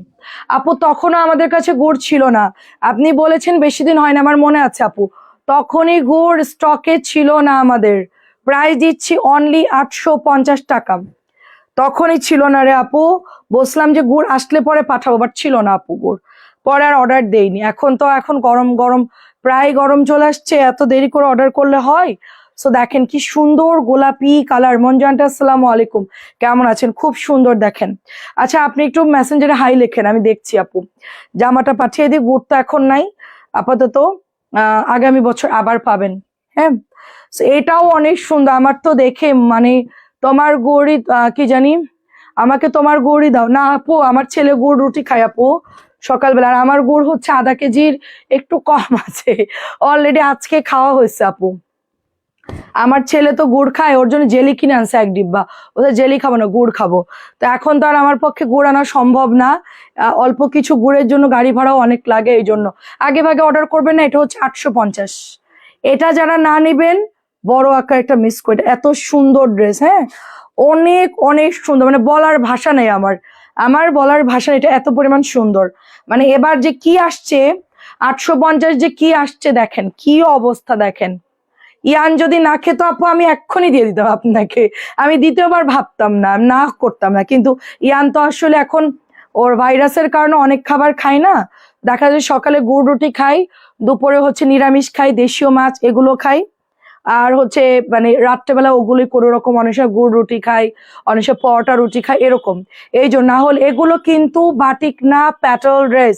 [SPEAKER 1] আপু, তখনও আমাদের কাছে গুড় ছিল না। আপনি বলেছেন বেশি দিন হয় না, আমার মনে আছে আপু, তখনই গুড় স্টকে ছিল না আমাদের। প্রাইস দিচ্ছি অনলি 850 টাকা, তখনই ছিল না রে আপু। বলছিলাম যে গুড় আসলে পরে পাঠাবো, বাট ছিল না আপু গুড়, পরে আর অর্ডার দেইনি। এখন তো এখন গরম গরম, প্রায় গরম চলে আসছে, এত দেরি করে অর্ডার করলে হয়? সো দেখেন কি সুন্দর গোলাপি কালার। মঞ্জানটা আসসালামু আলাইকুম, কেমন আছেন? খুব সুন্দর দেখেন। আচ্ছা আপনি একটু মেসেঞ্জারে হাই লেখেন, আমি দেখছি আপু। জামাটা পাঠিয়ে দিই, গুড় তো এখন নাই আপাতত, আগামী বছর আবার পাবেন। হ্যাঁ, এটাও অনেক সুন্দর, আমার তো দেখে মানে তোমার গুড়ই কি জানি, আমাকে তোমার গুড়ই দাও না আপু, আমার ছেলে গুড় রুটি খায় আপু সকালবেলা। আর আমার গুড় হচ্ছে আধা কেজির একটু কম আছে, অলরেডি আজকে খাওয়া হয়েছে আপু। আমার ছেলে তো গুড় খায়, ওর জন্য জেলি কিনে আনছে 1 ডিব্বা, ওদের জেলি খাবো না গুড় খাবো। তো এখন তো আর আমার পক্ষে গুড় আনা সম্ভব না, অল্প কিছু গুড়ের জন্য গাড়ি ভাড়াও অনেক লাগে, এই জন্য আগে ভাগে অর্ডার করবেন না। এটা হচ্ছে 850, এটা যারা না নিবেন বড় আকার একটা মিস করে। এত সুন্দর ড্রেস, হ্যাঁ অনেক অনেক সুন্দর, মানে বলার ভাষা নেই আমার, আমার বলার ভাষা, এটা এত পরিমাণ সুন্দর। মানে এবার যে কি আসছে 850, যে কি আসছে দেখেন কি অবস্থা দেখেন। ইয়ান যদি না খেত আপু আমি এক্ষুনি দিয়ে দিতাম আপনাকে, আমি দ্বিতীয়বার ভাবতাম না, না করতাম না, কিন্তু ইয়ান তো আসলে এখন ওর ভাইরাসের কারণে অনেক খাবার খায় না। দেখা যায় সকালে গুড় রুটি খাই, দুপুরে হচ্ছে নিরামিষ খাই, দেশীয় মাছ এগুলো খাই, আর হচ্ছে মানে রাত্রেবেলা ওগুলোই কোনো রকম, অনেক সময় গুড় রুটি খাই, অনেক সময় পরোটা রুটি খাই এরকম। এই জন্য, না হলে এগুলো কিন্তু বাটিক না, Patel dress,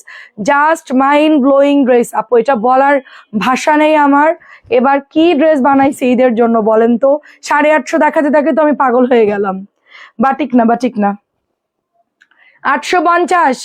[SPEAKER 1] just mind blowing dress আপু, এটা বলার ভাষা নেই আমার। এবার কি ড্রেস বানাইছি ঈদের জন্য বলেন তো, 850 দেখাতে থাকে তো আমি পাগল হয়ে গেলাম। বাটিক না, বাটিক না, 850।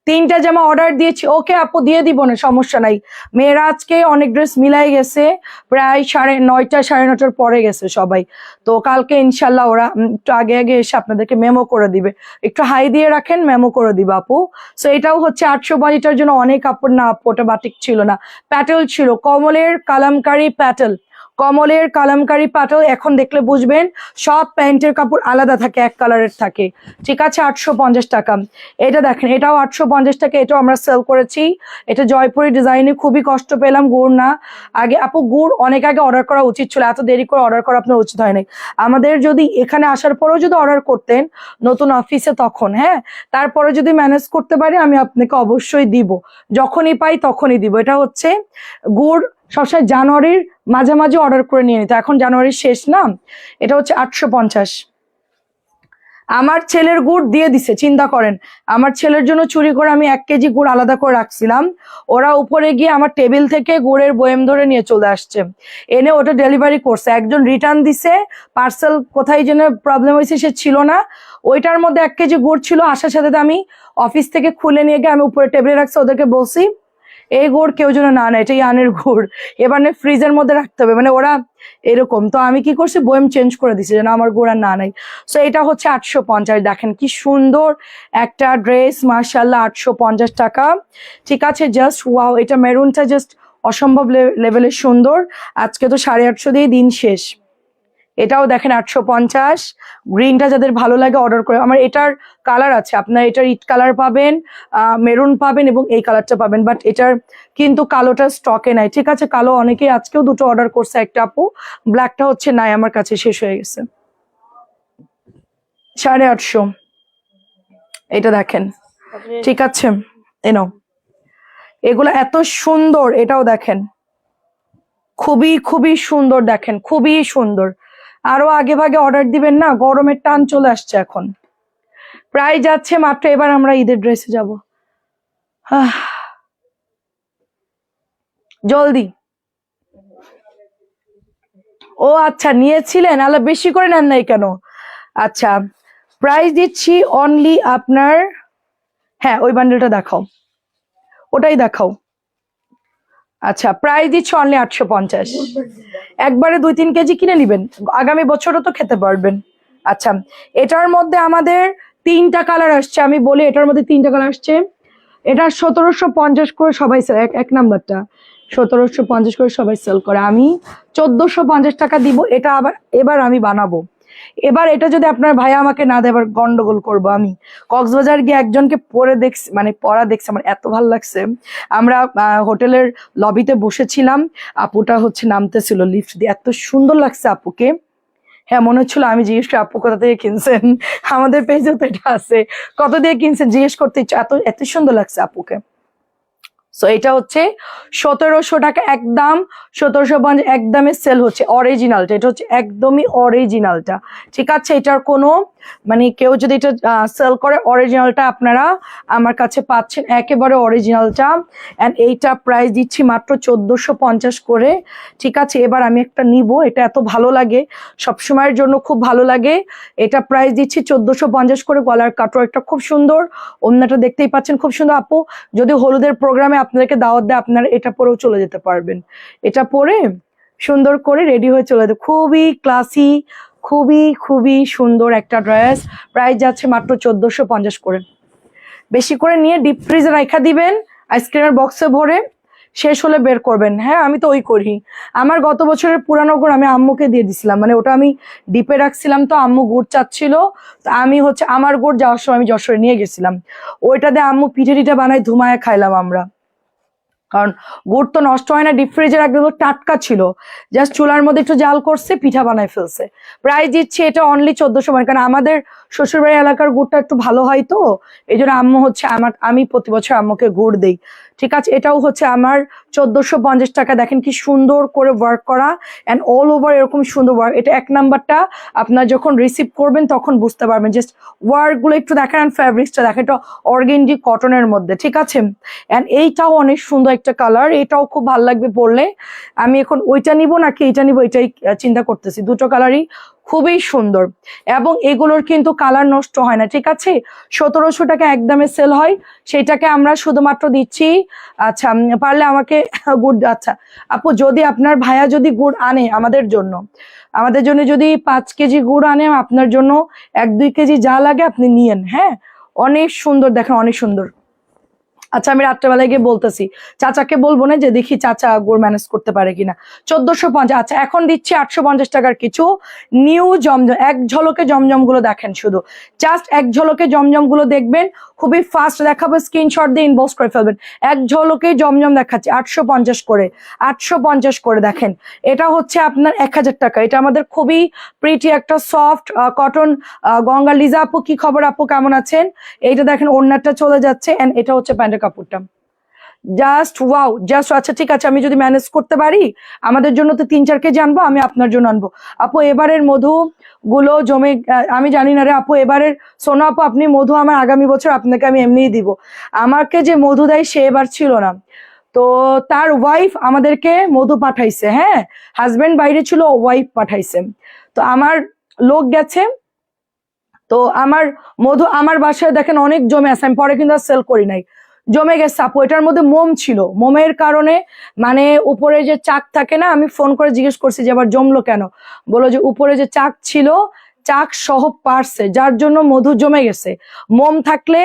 [SPEAKER 1] 3টা জামা অর্ডার দিয়েছি, ওকে আপু দিয়ে দিব না, সমস্যা নাই। মেয়েরা আজকে অনেক ড্রেস মিলাই গেছে, প্রায় 9:30 9:30 পরে গেছে সবাই। তো কালকে ইনশাল্লাহ ওরা একটু আগে আগে এসে আপনাদেরকে মেমো করে দিবে, একটু হাই দিয়ে রাখেন, মেমো করে দিবে আপু। সো এটাও হচ্ছে 852, জন্য অনেক কাপড় না আপু, ওটা বাটিক ছিল না, প্যাটেল ছিল, কমলের কালামকারি প্যাটেল, কমলের কালামকারি পাটল। এখন দেখলে বুঝবেন সব প্যান্টের কাপড় আলাদা থাকে, এক কালারের থাকে, ঠিক আছে। 850 টাকা। এটা দেখেন, এটাও 850 টাকা, এটাও আমরা সেল করেছি। এটা জয়পুরি ডিজাইনে, খুবই কষ্ট পেলাম গুড় না। আগে আপু গুড় অনেক আগে অর্ডার করা উচিত ছিল, এত দেরি করে অর্ডার করা আপনার উচিত হয়নি। আমাদের যদি এখানে আসার পরেও যদি অর্ডার করতেন নতুন অফিসে তখন, হ্যাঁ, তারপরে যদি ম্যানেজ করতে পারি আমি আপনাকে অবশ্যই দিব, যখনই পাই তখনই দিব। এটা হচ্ছে গুড় সবসময় জানুয়ারির মাঝামাঝি অর্ডার করে নিয়ে নিত, এখন জানুয়ারির শেষ না। এটা হচ্ছে 850। আমার ছেলের গুড় দিয়ে দিছে, চিন্তা করেন, আমার ছেলের জন্য চুরি করে আমি 1 কেজি গুড় আলাদা করে রাখছিলাম, ওরা উপরে গিয়ে আমার টেবিল থেকে গুড়ের বয়েম ধরে নিয়ে চলে আসছে, এনে ওটা ডেলিভারি করছে। একজন রিটার্ন দিছে, পার্সেল কোথায় যেন প্রবলেম হয়েছে, সে ছিল না, ওইটার মধ্যে 1 কেজি গুড় ছিল। আসার সাথে আমি অফিস থেকে খুলে নিয়ে গিয়ে আমি উপরে টেবিলে রাখছি, ওদেরকে বলছি এই গুড় কেউ যেন না নেয়, এটা ইয়ানের গুড়, এবার ফ্রিজের মধ্যে রাখতে হবে, মানে ওরা এরকম। তো আমি কি করছি, বয়েম চেঞ্জ করে দিছি যেন আমার গুড় আর না নেয়। সো এটা হচ্ছে 850। দেখেন কি সুন্দর একটা ড্রেস, মাশাআল্লাহ, 850 টাকা, ঠিক আছে। জাস্ট ওয়াও, এটা মেরুনটা জাস্ট অসম্ভব লেভেলের সুন্দর। আজকে তো 850 দিয়ে দিন শেষ। এটাও দেখেন 850, গ্রিনটা যাদের ভালো লাগে অর্ডার করে। আমার এটার কালার আছে, আপনার এটার ইট কালার পাবেন, মেরুন পাবেন এবং এই কালারটা পাবেন, বাট এটার কিন্তু কালোটা স্টকে নাই, ঠিক আছে। কালো অনেকেই আজকেও 2টো অর্ডার করছে, একটা আপু, ব্ল্যাকটা হচ্ছে নাই, আমার কাছে শেষ হয়ে গেছে। 850, এটা দেখেন, ঠিক আছে, এনো এগুলো এত সুন্দর, এটাও দেখেন খুবই খুবই সুন্দর, দেখেন খুবই সুন্দর। আরো আগে ভাগে অর্ডার দিবেন না, গরমের টান চলে আসছে এখন। প্রায় যাচ্ছে মাত্র, এবার আমরা ঈদের ড্রেসে যাব। জলদি। ও আচ্ছা, নিয়েছিলেন, আল্লাহ বেশি করে নেন নাই কেন? আচ্ছা, প্রাইস দিচ্ছি অনলি আপনার, হ্যাঁ ওই বান্ডেলটা দেখাও, ওটাই দেখাও। আচ্ছা, প্রাইস দিচ্ছি অনলি 850। একবারে 2-3 কেজি কিনে নিবেন, আগামী বছরও তো খেতে পারবেন। আচ্ছা, এটার মধ্যে আমাদের 3টা কালার আসছে, আমি বলি এটার মধ্যে 3টা কালার আসছে। এটা 1750 করে সবাই সেল, এক নাম্বারটা 1750 করে সবাই সেল করে, আমি 1450 টাকা দিব। এটা আবার এবার আমি বানাবো। এবার এটা যদি আপনার ভাইয়া আমাকে না দেয়, এবার গন্ডগোল করবো আমি। কক্সবাজার গিয়ে একজনকে পরে দেখছি, মানে পরা দেখছি, আমার এত ভালো লাগছে। আমরা হোটেলের লবিতে বসেছিলাম, আপুটা হচ্ছে নামতেছিল লিফট দিয়ে, এত সুন্দর লাগছে আপুকে। হ্যাঁ, মনে হচ্ছিল আমি জিজ্ঞেস করি আপু কোথা থেকে কিনছেন, আমাদের পেজেও তো এটা আছে, কত দিয়ে কিনছেন জিজ্ঞেস করতে ইচ্ছা, এত এত সুন্দর লাগছে আপুকে। সো এটা হচ্ছে 1700 টাকা একদম, 1750 একদমে সেল হচ্ছে অরিজিনালটা, এটা হচ্ছে একদমই অরিজিনালটা, ঠিক আছে। এটার কোনো মানে কেউ যদি এটা সেল করে, অরিজিনালটা আপনারা আমার কাছে পাচ্ছেন, একেবারে অরিজিনালটা। অ্যান্ড এইটা প্রাইস দিচ্ছি মাত্র 1450 করে, ঠিক আছে। এবার আমি একটা নিব, এটা এত ভালো লাগে, সবসময়ের জন্য খুব ভালো লাগে। এটা প্রাইস দিচ্ছি 1450 করে, গলার কাটওয়ার্কটা খুব সুন্দর, ওড়নাটা দেখতেই পাচ্ছেন খুব সুন্দর। আপু যদি হলুদের প্রোগ্রামে আপনাদেরকে দাওয়াত দেয়, আপনারা এটা পরেও চলে যেতে পারবেন, এটা পরে সুন্দর করে রেডি হয়ে চলে যেতে, খুবই ক্লাসি, খুবই খুবই সুন্দর একটা ড্রেস। প্রাইস যাচ্ছে মাত্র 1450 করে। বেশি করে নিয়ে ডিপ ফ্রিজে রাখা দিবেন, আইসক্রিমের বক্সে ভরে, শেষ হলে বের করবেন। হ্যাঁ, আমি তো ওই করি। আমার গত বছরের পুরানো গুড় আমি আম্মুকে দিয়ে দিছিলাম, মানে ওটা আমি ডিপে রাখছিলাম, তো আম্মু গুড় চাচ্ছিল, তো আমি হচ্ছে আমার গুড় যাওয়ার সময় আমি যশোরে নিয়ে গেছিলাম, ওইটা দিয়ে আম্মু পিঠে টিঠে বানাই ধুমায় খাইলাম আমরা, কারণ গুড় তো নষ্ট হয় না, ডিপ ফ্রিজে রাখলে টাটকা ছিল, জাস্ট চুলার মধ্যে একটু জাল করছে, পিঠা বানায় ফেলছে। প্রাইস দিচ্ছে এটা অনলি 1400 মানে, কারণ আমাদের শ্বশুরবাড়ি এলাকার গুড়টা একটু ভালো হয়, তো এই জন্য আম্মু হচ্ছে আমি প্রতি বছর আম্মুকে গুড় দিই, ঠিক আছে। এটাও হচ্ছে আমার 1450 টাকা। দেখেন কি সুন্দর করে ওয়ার্ক করা, অ্যান্ড অল ওভার এরকম সুন্দর ওয়ার্ক। এটা এক নাম্বারটা, আপনার যখন রিসিভ করবেন তখন বুঝতে পারবেন, জাস্ট ওয়ার্ক গুলো একটু দেখেন, অ্যান্ড ফ্যাব্রিক্সটা দেখেন, এটা অর্গেন্ডি কটনের মধ্যে, ঠিক আছে। অ্যান্ড এইটাও অনেক সুন্দর একটা কালার, এটাও খুব ভালো লাগবে পরলে। আমি এখন ওইটা নিব নাকি এইটা নিব, এটাই চিন্তা করতেছি, দুটো কালারই খুবই সুন্দর, এবং এগুলোর কিন্তু কালার নষ্ট হয় না, ঠিক আছে। 1700 টাকা একদমে সেল হয়, সেটাকে আমরা শুধুমাত্র দিচ্ছি। আচ্ছা, পারলে আমাকে গুড়, আচ্ছা আপু যদি আপনার ভাইয়া যদি গুড় আনে আমাদের জন্য যদি 5 কেজি গুড় আনে, আপনার জন্য 1-2 কেজি যা লাগে আপনি নিয়েন। হ্যাঁ, অনেক সুন্দর, দেখেন অনেক সুন্দর। আচ্ছা, আমি রাত্রেবেলায় গিয়ে বলতেছি, চাচাকে বলবো না যে দেখি চাচা গুড় ম্যানেজ করতে পারে কিনা। 1450। আচ্ছা, এখন দিচ্ছি 850 টাকার কিছু নিউ জমজম, এক ঝলকে জমজম গুলো দেখেন, শুধু জাস্ট এক ঝলকে জমজম গুলো দেখবেন, খুবই ফাস্ট দেখাবো, স্ক্রিনশট দিয়ে ইনবক্স করে ফেলবেন। এক ঝলকে জমজম দেখাচ্ছি 850 করে, 850 করে। দেখেন এটা হচ্ছে আপনার 1000 টাকা। এটা আমাদের খুবই প্রিটি একটা সফট কটন গঙ্গা। লিজা আপু কি খবর, আপু কেমন আছেন? এইটা দেখেন ওড়নাটা চলে যাচ্ছে, এন্ড এটা হচ্ছে প্যান্টের কাপড়টা, জাস্ট ওয়াও, জাস্ট। আচ্ছা ঠিক আছে, আমি যদি ম্যানেজ করতে পারি, আমাদের জন্য তো 3-4 কেজি আনবো, আমি আপনার জন্য আনবো। আপু এবারের মধু গুলো জমে, আমি জানি না রে আপু, এবারের সোনা আপু আপনি মধু আমার আগামী বছর আপনাকে আমি এমনিই দিব। আমাকে যে মধু দেয় সে এবার ছিল না, তো তার ওয়াইফ আমাদেরকে মধু পাঠাইছে। হ্যাঁ, হাজবেন্ড বাইরে ছিল, ওয়াইফ পাঠাইছে, তো আমার লোক গেছে, তো আমার মধু আমার বাসায় দেখেন অনেক জমে আছে, আমি পরে কিন্তু সেল করি নাই, জমে গেছে আপু। এটার মধ্যে মোম ছিল, মোমের কারণে মানে উপরে যে চাক থাকে না, আমি ফোন করে জিজ্ঞেস করছি যে আবার জমলো কেন, বলো যে উপরে যে চাক ছিল, চাক সহ পারছে, যার জন্য মধু জমে গেছে। মোম থাকলে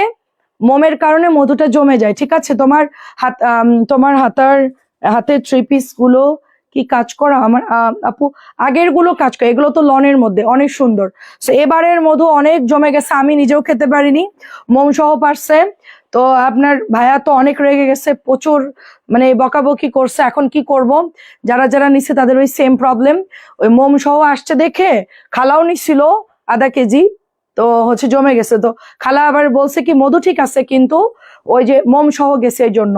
[SPEAKER 1] মোমের কারণে মধুটা জমে যায়, ঠিক আছে। তোমার হাতের 3 পিস গুলো কি কাজ করা আমার আপু, আগের গুলো কাজ করে, এগুলো তো লনের মধ্যে অনেক সুন্দর। তো এবারের মধু অনেক জমে গেছে, আমি নিজেও খেতে পারিনি, মোম সহ পারছে। তো আপনার ভাইয়া তো অনেক রেগে গেছে, প্রচুর মানে বকাবকি করছে। এখন কি করব, যারা যারা নিচ্ছে তাদের ওই সেম প্রবলেম, ওই মোম সহ আসছে দেখে খালাও নিছিল আধা কেজি, তো হচ্ছে জমে গেছে। তো খালা আবার বলছে কি মধু ঠিক আছে কিন্তু ওই যে মোম সহ গেছে এই জন্য।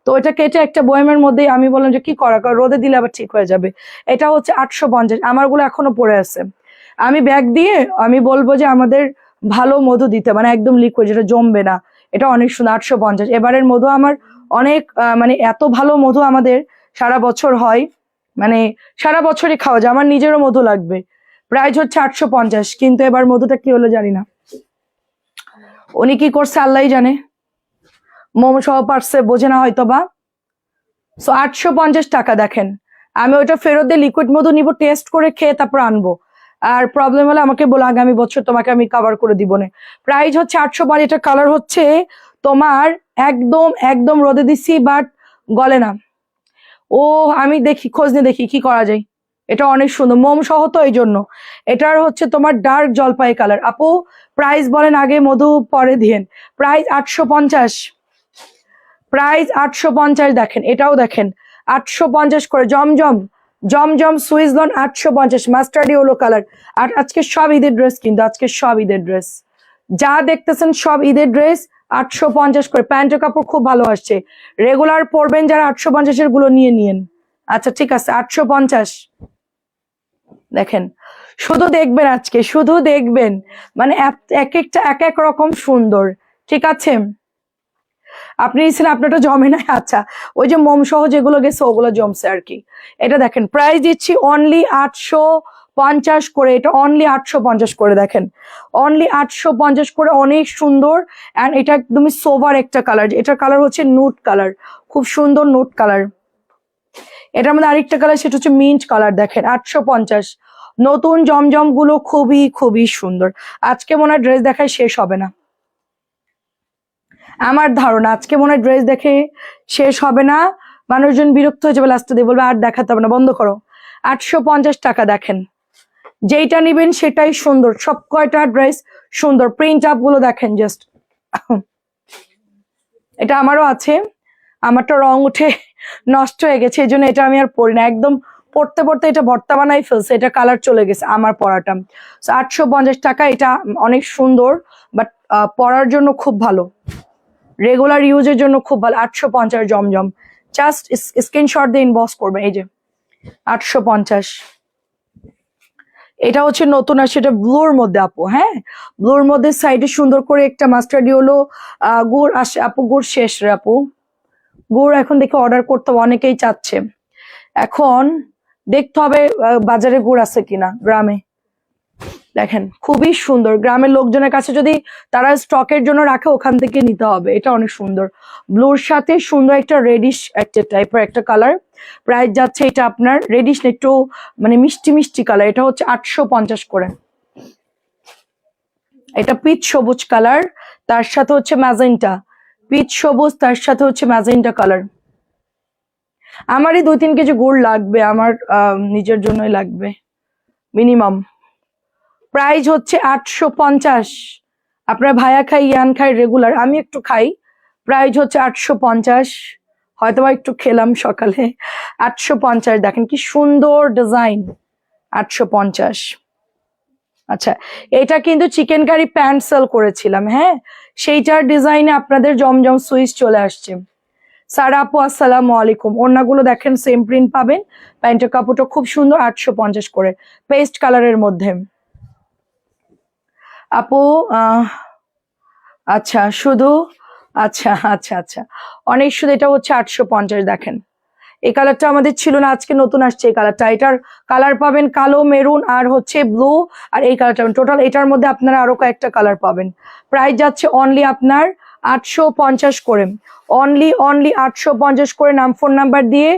[SPEAKER 1] তো এটা কেটে একটা বয়ামের মধ্যে আমি বললাম যে কি করা, রোদে দিলে আবার ঠিক হয়ে যাবে। এটা হচ্ছে 850, আমারগুলো এখনো পড়ে আছে। আমি ব্যাগ দিয়ে আমি বলবো যে আমাদের ভালো মধু দিতে, মানে একদম লিকুইড যেটা জমবে না। এটা অনেক সুন্দর, 850। এবারের মধু আমার অনেক মানে এত ভালো মধু আমাদের সারা বছর হয়, মানে সারা বছরই খাওয়া যায়। আমার নিজেরও মধু লাগবে। প্রাইস হচ্ছে 850, কিন্তু এবার মধুটা কি হলো জানি না, উনি কি করছে আল্লাহ জানে, মোম সহ পারছে বোঝে না হয়তো বা। সো 850 টাকা। দেখেন আমি ওইটা ফেরত দিয়ে লিকুইড মধু নিব, টেস্ট করে খেয়ে তারপর আনবো। আর প্রবলেম হলে আমাকে বলো, আগামী বছর তোমাকে আমি কভার করে দিব না। প্রাইস হচ্ছে 850। এটা কালার হচ্ছে তোমার একদম একদম রোদে দিছি বাট গলে না। ও আমি দেখি খোঁজ নিয়ে দেখি কি করা যায়। এটা অনেক সুন্দর মোম সহ, তো এই জন্য এটার হচ্ছে তোমার ডার্ক জলপাই কালার। আপু প্রাইস বলেন আগে, মধু পরে দিয়েন। Price 850, price 850। দেখেন এটাও দেখেন 850 করে। জমজম জমজম সুইজলন 850, মাস্টার্ড ইয়েলো কালার। আর আজকে সব ঈদের ড্রেস, কিন্তু আজকে সব ঈদের ড্রেস যা দেখতেছেন সব ঈদের ড্রেস 850 করে। প্যান্টের কাপড় খুব ভালো আসছে, রেগুলার পরবেন যারা 850 গুলো নিয়ে নিয়েন। আচ্ছা ঠিক আছে 850। দেখেন শুধু দেখবেন, আজকে শুধু দেখবেন, মানে এক একটা এক এক রকম সুন্দর। ঠিক আছে আপনি নিচ্ছেন, আপনারটা জমে নাই। আচ্ছা ওই যে মোম সহ যেগুলো গেছে ওগুলো জমছে আর কি। এটা দেখেন প্রাইস দিচ্ছি অনলি 850 করে। এটা অনলি 850 করে। দেখেন অনলি 850 করে, অনেক সুন্দর। অ্যান্ড এটা একদমই সোভার একটা কালার, এটার কালার হচ্ছে নুট কালার, খুব সুন্দর নুট কালার। এটার মধ্যে আরেকটা কালার, সেটা হচ্ছে মিন্ট কালার। দেখেন 850। নতুন জমজম গুলো খুবই খুবই সুন্দর। আজকে মনে হয় ড্রেস দেখায় শেষ হবে না, আমার ধারণা আজকে মনে হয় ড্রেস দেখে শেষ হবে না। মানুষজন বিরক্ত হয়ে যাবে, লাস্টে দিয়ে বলবে আর দেখাতে হবে না, বন্ধ করো। 850 টাকা। দেখেন যেইটা নিবেন সেটাই সুন্দর, সব কয়টা ড্রেস সুন্দর। প্রিন্ট আপ গুলো দেখেন জাস্ট। এটা আমারও আছে, আমারটা রং উঠে নষ্ট হয়ে গেছে, এই জন্য এটা আমি আর পরি না। একদম পড়তে পড়তে এটা ভর্তা বানাই ফেলছে, এটা কালার চলে গেছে আমার পরাটা। 850 টাকা। এটা অনেক সুন্দর, বাট পরার জন্য খুব ভালো, রেগুলার ইউজের জন্য খুব ভালো। 850 জমজম, জাস্ট স্ক্রিনশট দিয়ে ইনবক্স করবেন। এই যে 850। এটা হচ্ছে নতুন আসছে, এটা ব্লুর মধ্যে আপু। হ্যাঁ ব্লুর মধ্যে সাইডে সুন্দর করে একটা মাস্টার্ড ইয়েলো গুড় আসে। আপু গুড় শেষ রে আপু, গুড় এখন দেখে অর্ডার করতে অনেকেই চাচ্ছে। এখন দেখতে হবে বাজারে গুড় আছে কিনা গ্রামে। দেখেন খুবই সুন্দর, গ্রামের লোকজনের কাছে যদি তারা স্টকের জন্য রাখে ওখান থেকে নিতে হবে। এটা অনেক সুন্দর, ব্লুর সাথে সুন্দর একটা রেডিশ একটা টাইপের একটা কালার। প্রাইস যাচ্ছে এটা আপনার রেডিশ একটু মানে মিষ্টি মিষ্টি কালার, এটা হচ্ছে 850 করে। এটা পিচ সবুজ কালার, তার সাথে হচ্ছে ম্যাজেন্টা। পিচ সবুজ তার সাথে হচ্ছে ম্যাজেন্টা কালার। আমারই 2-3 কেজি গুড় লাগবে, আমার নিজের জন্যই লাগবে মিনিমাম। প্রাইস হচ্ছে 850। আপনার ভাইয়া খাই, ইয়ান খাই রেগুলার, আমি একটু খাই। প্রাইস হচ্ছে 850, হয়তো বা একটু খেলাম সকালে। 850। দেখেন কি সুন্দর ডিজাইন, 850। আচ্ছা এটা কিন্তু চিকেন কারি প্যান্ট সেল করেছিলাম, হ্যাঁ সেইটার ডিজাইনে আপনাদের জমজম সুইচ চলে আসছে। সারা আপু আসসালামু আলাইকুম। ওড়নাগুলো দেখেন সেম প্রিন্ট পাবেন, প্যান্টের কাপড়টা খুব সুন্দর, 850 করে, পেস্ট কালারের মধ্যে। আপু আচ্ছা শুধু, আচ্ছা আচ্ছা আচ্ছা অনেক সুন্দর। এটা হচ্ছে 850। দেখেন এই কালারটা আমাদের ছিল না, আজকে নতুন আসছে এই কালারটা। এটার কালার পাবেন কালো, মেরুন আর হচ্ছে ব্লু, আর এই কালারটা টোটাল। এটার মধ্যে আপনারা আরো কয়েকটা কালার পাবেন। প্রাইস যাচ্ছে অনলি আপনার 850 করে, অনলি 850 করে। নাম ফোন নাম্বার দিয়ে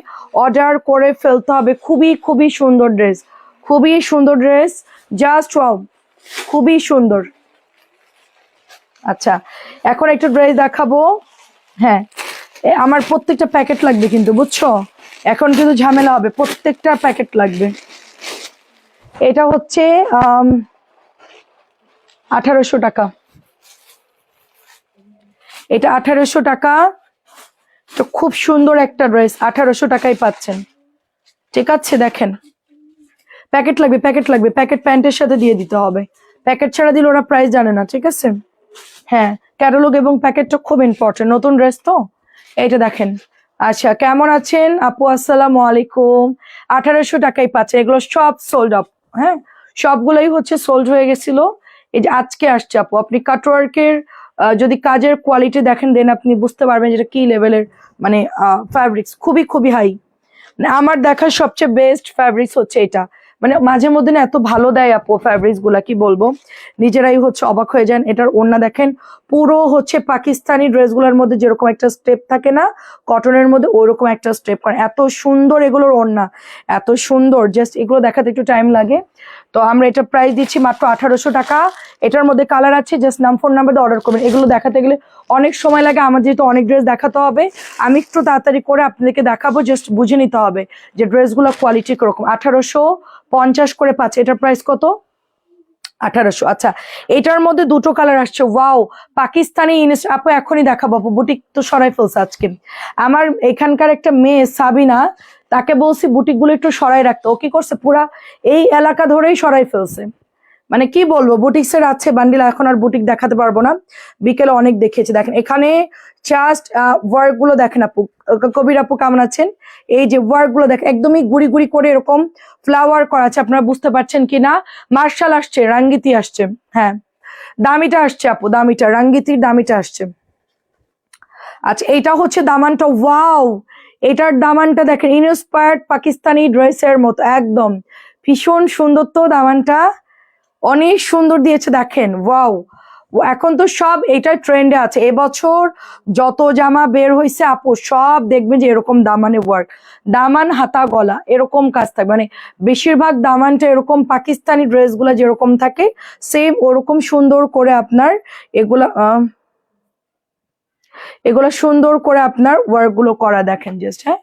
[SPEAKER 1] অর্ডার করে ফেলতে হবে। খুবই খুবই সুন্দর ড্রেস, খুবই সুন্দর ড্রেস, জাস্ট ওয়াও, খুবই সুন্দর। আচ্ছা এখন একটা ড্রেস দেখাবো। হ্যাঁ আমার প্রত্যেকটা প্যাকেট লাগবে কিন্তু, বুঝছো, এখন কিন্তু ঝামেলা হবে, প্রত্যেকটা প্যাকেট লাগবে। এটা হচ্ছে 1800 টাকা। এটা 1800 টাকা, তো খুব সুন্দর একটা ড্রেস, 1800 টাকায় পাচ্ছেন। ঠিক আছে দেখেন প্যাকেট লাগবে, প্যাকেট লাগবে, প্যাকেট প্যান্টের সাথে দিয়ে দিতে হবে, প্যাকেট ছাড়া দিলে ওরা প্রাইস জানে না, ঠিক আছে? হ্যাঁ, ক্যাটালগ এবং প্যাকেটটা খুব ইম্পর্টেন্ট, নতুন ড্রেস তো। এইটা দেখেন। আচ্ছা, কেমন আছেন আপু? আসসালামু আলাইকুম। 1800 টাকায় পাচ্ছে, এগুলো সব সোল্ড আপ। হ্যাঁ, সবগুলোই হচ্ছে সোল্ড হয়ে গেছিল, এই যে আজকে আসছে আপু। আপনি কাটওয়ার্কের যদি কাজের কোয়ালিটি দেখেন দেন আপনি বুঝতে পারবেন যেটা কি লেভেলের, মানে ফ্যাব্রিক্স খুবই খুবই হাই। মানে আমার দেখার সবচেয়ে বেস্ট ফ্যাব্রিক্স হচ্ছে এটা। মানে মাঝে মধ্যে না এত ভালো দেয় আপু ফ্যাব্রিক্স গুলা, কি বলবো, নিজেরাই হচ্ছে অবাক হয়ে যান। এটার ওড়না দেখেন, পুরো হচ্ছে পাকিস্তানি ড্রেসগুলোর মধ্যে যেরকম একটা স্টেপ থাকে না কটনের মধ্যে, ওইরকম একটা স্টেপ করে। এত সুন্দর এগুলোর ওড়না, এত সুন্দর, জাস্ট এগুলো দেখাতে একটু টাইম লাগে। তো আমরা এটা প্রাইস দিচ্ছি মাত্র 1800 টাকা। এটার মধ্যে কালার আছে, জাস্ট নাম ফোন নাম্বার দিয়ে অর্ডার করবেন। এগুলো দেখাতে গেলে অনেক সময় লাগে, আমার যেহেতু অনেক ড্রেস দেখাতে হবে, আমি একটু তাড়াতাড়ি করে আপনাদেরকে দেখাবো, জাস্ট বুঝে নিতে হবে যে ড্রেসগুলো কোয়ালিটি কিরকম। 1850 করে পাচ্ছে, এটার প্রাইস কত? 1800। আচ্ছা, এটার মধ্যে দুটো কালার আসছে, ওয়াও, পাকিস্তানি আপু এখনই দেখাবো আপু, বুটিক তো সরাই ফেলছে আজকে। আমার এখানকার একটা মেয়ে সাবিনা, তাকে বলছি বুটিক গুলো একটু সরাই রাখতে, ও কি করছে, পুরা এই এলাকা ধরেই সরাই ফেলছে। মানে কি বলবো, বুটিক্সের আছে বান্ডিল, এখন আর বুটিক দেখাতে পারবো না, বিকেলে অনেক দেখিয়েছি। দেখেন এখানে জাস্ট ওয়ার্ক গুলো দেখেন আপু। কবির আপু কেমন আছেন? এই যে ওয়ার্ক গুলো দেখেন, একদমই গুড়ি গুড়ি করে এরকম ফ্লাওয়ার করা আছে, আপনারা বুঝতে পারছেন কিনা। মার্শাল আসছে, রাঙ্গিতি আসছে, হ্যাঁ দামিটা আসছে আপু, দামিটা রাঙ্গিতির দামিটা আসছে। আচ্ছা, এইটা হচ্ছে দামানটা, ওয়াও, এটার দামানটা দেখেন, ইনস্পায়ার্ড পাকিস্তানি ড্রেসের মতো একদম, ভীষণ সুন্দর তো দামানটা, অনেক সুন্দর দিয়েছে দেখেন, ওয়াও। এখন তো সব এটা ট্রেন্ডে আছে, এবছর যত জামা বের হয়েছে আপু সব দেখবেন যে এরকম দামানে ওয়ার্ক, দামান হাতা গলা এরকম কাজ থাকবে। মানে বেশিরভাগ দামানটা এরকম পাকিস্তানি ড্রেসগুলো যেরকম থাকে সেম ওরকম সুন্দর করে আপনার এগুলা এগুলো সুন্দর করে আপনার ওয়ার্ক গুলো করা দেখেন, জাস্ট হ্যাঁ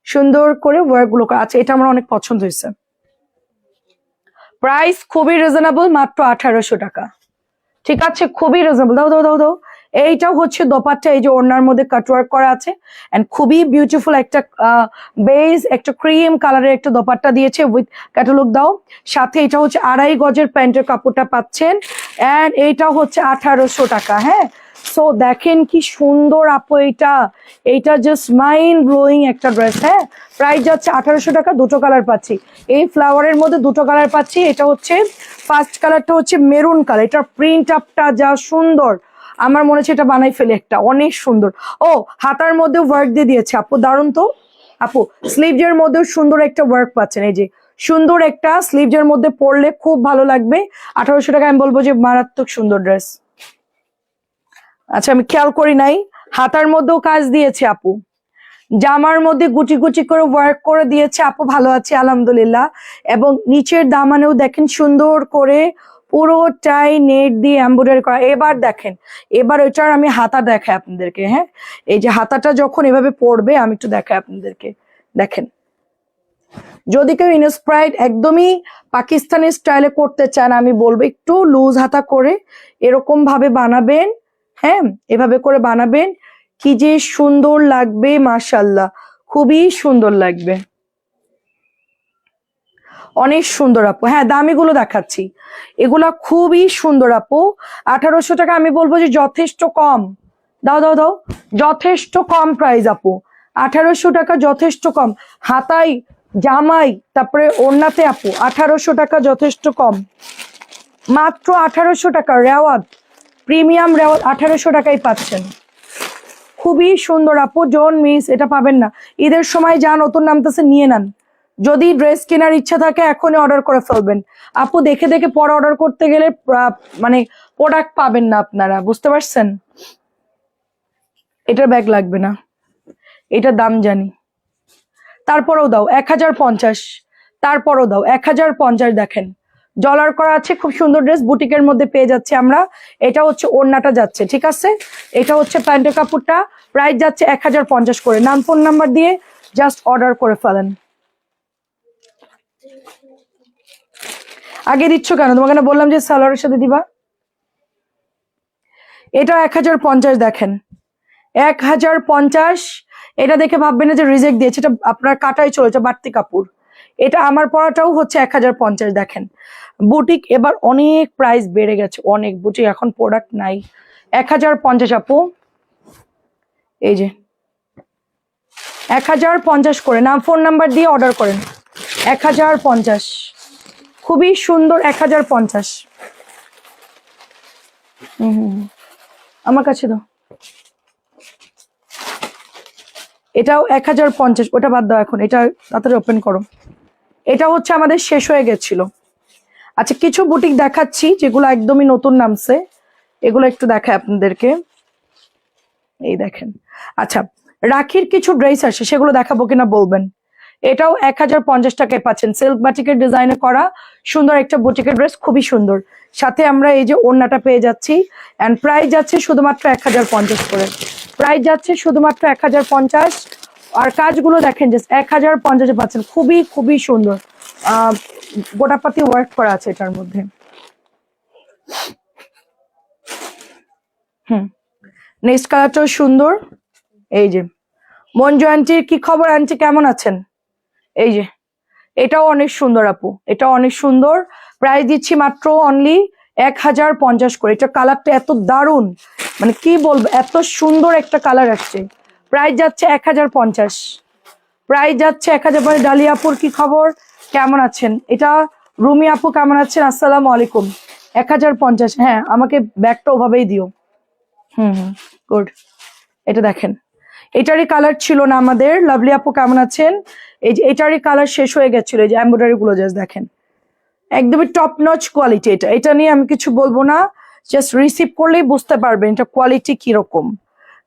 [SPEAKER 1] সুন্দর করে ওয়ার্ক গুলো করা। আচ্ছা, এটা আমার অনেক পছন্দ হয়েছে। প্রাইস খুবই রিজনেবল, মাত্র 1800 টাকা। ঠিক আছে, খুবই রিজনেবল। দাও দাও দাও দাও। এইটাও হচ্ছে দোপাট্টা, এই যে ওড়নার মধ্যে কাটওয়ার্ক করা আছে, এন্ড খুবই বিউটিফুল একটা বেজ, একটা ক্রিম কালারের একটা দোপাট্টা দিয়েছে উইথ ক্যাটালগ দাও। সাথে এটা হচ্ছে 2.5 গজের প্যান্টের কাপড়টা পাচ্ছেন, এন্ড এইটাও হচ্ছে 1800 টাকা। হ্যাঁ, সো দেখেন কি সুন্দর আপু, এইটা জাস্ট মাইন্ড ব্লোয়িং একটা ড্রেস। হ্যাঁ, প্রাইস যাচ্ছে 1800 টাকা। দুটো কালার পাচ্ছি, এই ফ্লাওয়ারের মধ্যে দুটো কালার পাচ্ছি। এটা হচ্ছে ফার্স্ট কালারটা হচ্ছে মেরুন কালার, এটার প্রিন্ট আপটা যা সুন্দর, আমার মনে হচ্ছে এটা বানাই ফেলে একটা, অনেক সুন্দর। ও, হাতার মধ্যে ওয়ার্ক দিয়ে দিয়েছে আপু, দারুণ তো আপু। স্লিভজের মধ্যেও সুন্দর একটা ওয়ার্ক পাচ্ছেন, এই যে সুন্দর একটা স্লিভজের মধ্যে পরলে খুব ভালো লাগবে। 1800 টাকা আমি বলবো যে মারাত্মক সুন্দর ড্রেস। আচ্ছা, আমি খেয়াল করি নাই, হাতার মধ্যেও কাজ দিয়েছে আপু, জামার মধ্যে গুটি গুটি করে ওয়ার্ক করে দিয়েছে আপু, ভালো আছে আলহামদুলিল্লাহ। এবং নিচের দামানেও দেখেন সুন্দর করে পুরোটাই নেট দিয়ে এমব্রয়ডারি করা। এবার দেখেন, এবার ওইটার আমি হাতা দেখাই আপনাদেরকে। হ্যাঁ, এই যে হাতাটা যখন এভাবে পড়বে, আমি একটু দেখাই আপনাদেরকে। দেখেন, যদি কেউ ইনস্পায়ার্ড একদমই পাকিস্তানি স্টাইলে করতে চান, আমি বলবো একটু লুজ হাতা করে এরকম ভাবে বানাবেন। হ্যাঁ, এভাবে করে বানাবেন, কি যে সুন্দর লাগবে, মাশাল্লাহ, খুবই সুন্দর লাগবে, অনেক সুন্দর আপু। হ্যাঁ, দামিগুলো দেখাচ্ছি, এগুলা খুবই সুন্দর আপু। 1800 টাকা আমি বলবো যে যথেষ্ট কম। দাও দাও দাও, যথেষ্ট কম প্রাইস আপু, 1800 টাকা যথেষ্ট কম। হাতাই, জামাই, তারপরে ওড়নাতে আপু 1800 টাকা যথেষ্ট কম, মাত্র 1800 টাকা। রেওয়াজ, প্রিমিয়াম রেওয়াজ 1800 টাকাই পাচ্ছেন, খুবই সুন্দর আপু, ডোন্ট মিস, এটা পাবেন না। ঈদের সময় যা নতুন নামতেছে নিয়ে নেন, যদি ড্রেস কেনার ইচ্ছা থাকে এখনই অর্ডার করে ফেলবেন আপু। দেখে দেখে পরে অর্ডার করতে গেলে মানে প্রোডাক্ট পাবেন না আপনারা, বুঝতে পারছেন। এটার ব্যাগ লাগবে না, এটার দাম জানি, তারপরেও দাও 1050, তারপরও দাও 1050। দেখেন ডলার করা আছে, খুব সুন্দর ড্রেস, বুটিকের মধ্যে পেয়ে যাচ্ছে আমরা। এটা হচ্ছে ওড়নাটা যাচ্ছে, ঠিক আছে, এটা হচ্ছে প্যান্টের কাপড়টা, প্রাইস যাচ্ছে 1050 করে। নাম ফোন নাম্বার দিয়ে জাস্ট অর্ডার করে ফেলেন। আগে দিচ্ছ কেন? তোমাকে না বললাম যে সালোয়ারের সাথে দিবা। এটা 1050, দেখেন 1050। এটা দেখে ভাববেন না যে রিজেক্ট দিয়েছে, এটা আপনার কাটাই চলেছে, বাড়তি কাপড়। এটা আমার পরাটাও হচ্ছে 1050। দেখেন বুটিক এবার অনেক প্রাইস বেড়ে গেছে, অনেক বুটিক এখন প্রোডাক্ট নাই। 1050 আপু, এই যে 1050 করে। নাম ফোন নাম্বার দিয়ে অর্ডার করেন। 1050, খুবই সুন্দর। 1050। আমার কাছে দাও। এটাও 1050, ওটা বাদ দাও এখন, এটা তাড়াতাড়ি ওপেন করো। এটা হচ্ছে আমাদের শেষ হয়ে গেছিল। আচ্ছা কিছু বুটিক দেখাচ্ছি যেগুলো একদমই নতুন নামছে, এগুলো একটু দেখায় আপনাদেরকে। এই দেখেন, আচ্ছা রাখির কিছু ড্রেস আসে, সেগুলো দেখাবো কিনা বলবেন। এটাও 1050 টাকায় পাচ্ছেন, সিল্ক বাটিকের ডিজাইনে করা সুন্দর একটা বুটিকের ড্রেস, খুবই সুন্দর। সাথে আমরা এই যে ওড়নাটা পেয়ে যাচ্ছি, এন্ড প্রাইস যাচ্ছে শুধুমাত্র 1050 করে। প্রাইস যাচ্ছে শুধুমাত্র 1050। আর কাজগুলো দেখেন, জাস্ট 1050 পাচ্ছেন, খুবই খুবই সুন্দর। গোটাপাতি ওয়ার্ক করা আছে এটার মধ্যে। নেক্সট কালারটাও সুন্দর। এই যে মঞ্জু আন্টির কি খবর? আন্টি কেমন আছেন? এই যে এটাও অনেক সুন্দর আপু, এটাও অনেক সুন্দর। প্রাইস দিচ্ছি মাত্র অনলি 1050 করে। এটা কালারটা এত দারুণ, মানে কি বলবো, এত সুন্দর একটা কালার আসছে। প্রাইস যাচ্ছে 1050। প্রাইস যাচ্ছে 1050। ডালিয়া আপুর কি খবর, কেমন আছেন? এটা রুমি আপু কেমন আছেন? আসসালামু আলাইকুম। 1050। হ্যাঁ আমাকে ব্যাগটা ওভাবেই দিও। গুড। এটা দেখেন, এটারই কালার ছিল না আমাদের। লাভলি আপু কেমন আছেন? এই যে এটারই কালার শেষ হয়ে গেছিল। এই যে এমব্রয়ডারি গুলো জাস্ট দেখেন, একদমই টপ নচ কোয়ালিটি। এটা নিয়ে আমি কিছু বলবো না, জাস্ট রিসিভ করলেই বুঝতে পারবেন এটা কোয়ালিটি কিরকম।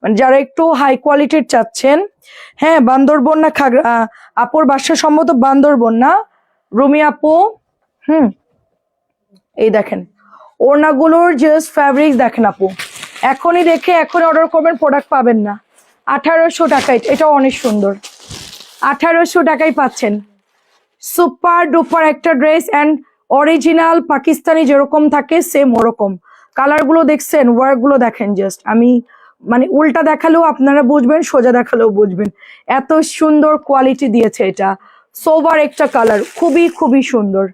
[SPEAKER 1] মানে যারা একটু হাই কোয়ালিটির চাচ্ছেন। হ্যাঁ বান্দরবন না খাগড়া, আপুর বাসা সম্ভবত বান্দরবন না রুমি আপু? এই দেখেন ওড়নাগুলোর জাস্ট ফ্যাব্রিক্স দেখেন আপু, এখনই দেখে এখনই অর্ডার করবেন, প্রোডাক্ট পাবেন না। 1800 টাকায়, এটাও অনেক সুন্দর। 1800 টাকায় পাচ্ছেন সুপার ডুপার একটা ড্রেস, অ্যান্ড অরিজিনাল পাকিস্তানি যেরকম থাকে সেম ওরকম। কালারগুলো দেখছেন, ওয়ার্কগুলো দেখেন, জাস্ট আমি মানে উল্টা দেখালেও আপনারা বুঝবেন, সোজা দেখালেও বুঝবেন, এত সুন্দর কোয়ালিটি দিয়েছে। এটা সোবার একটা কালার, খুবই খুবই সুন্দর।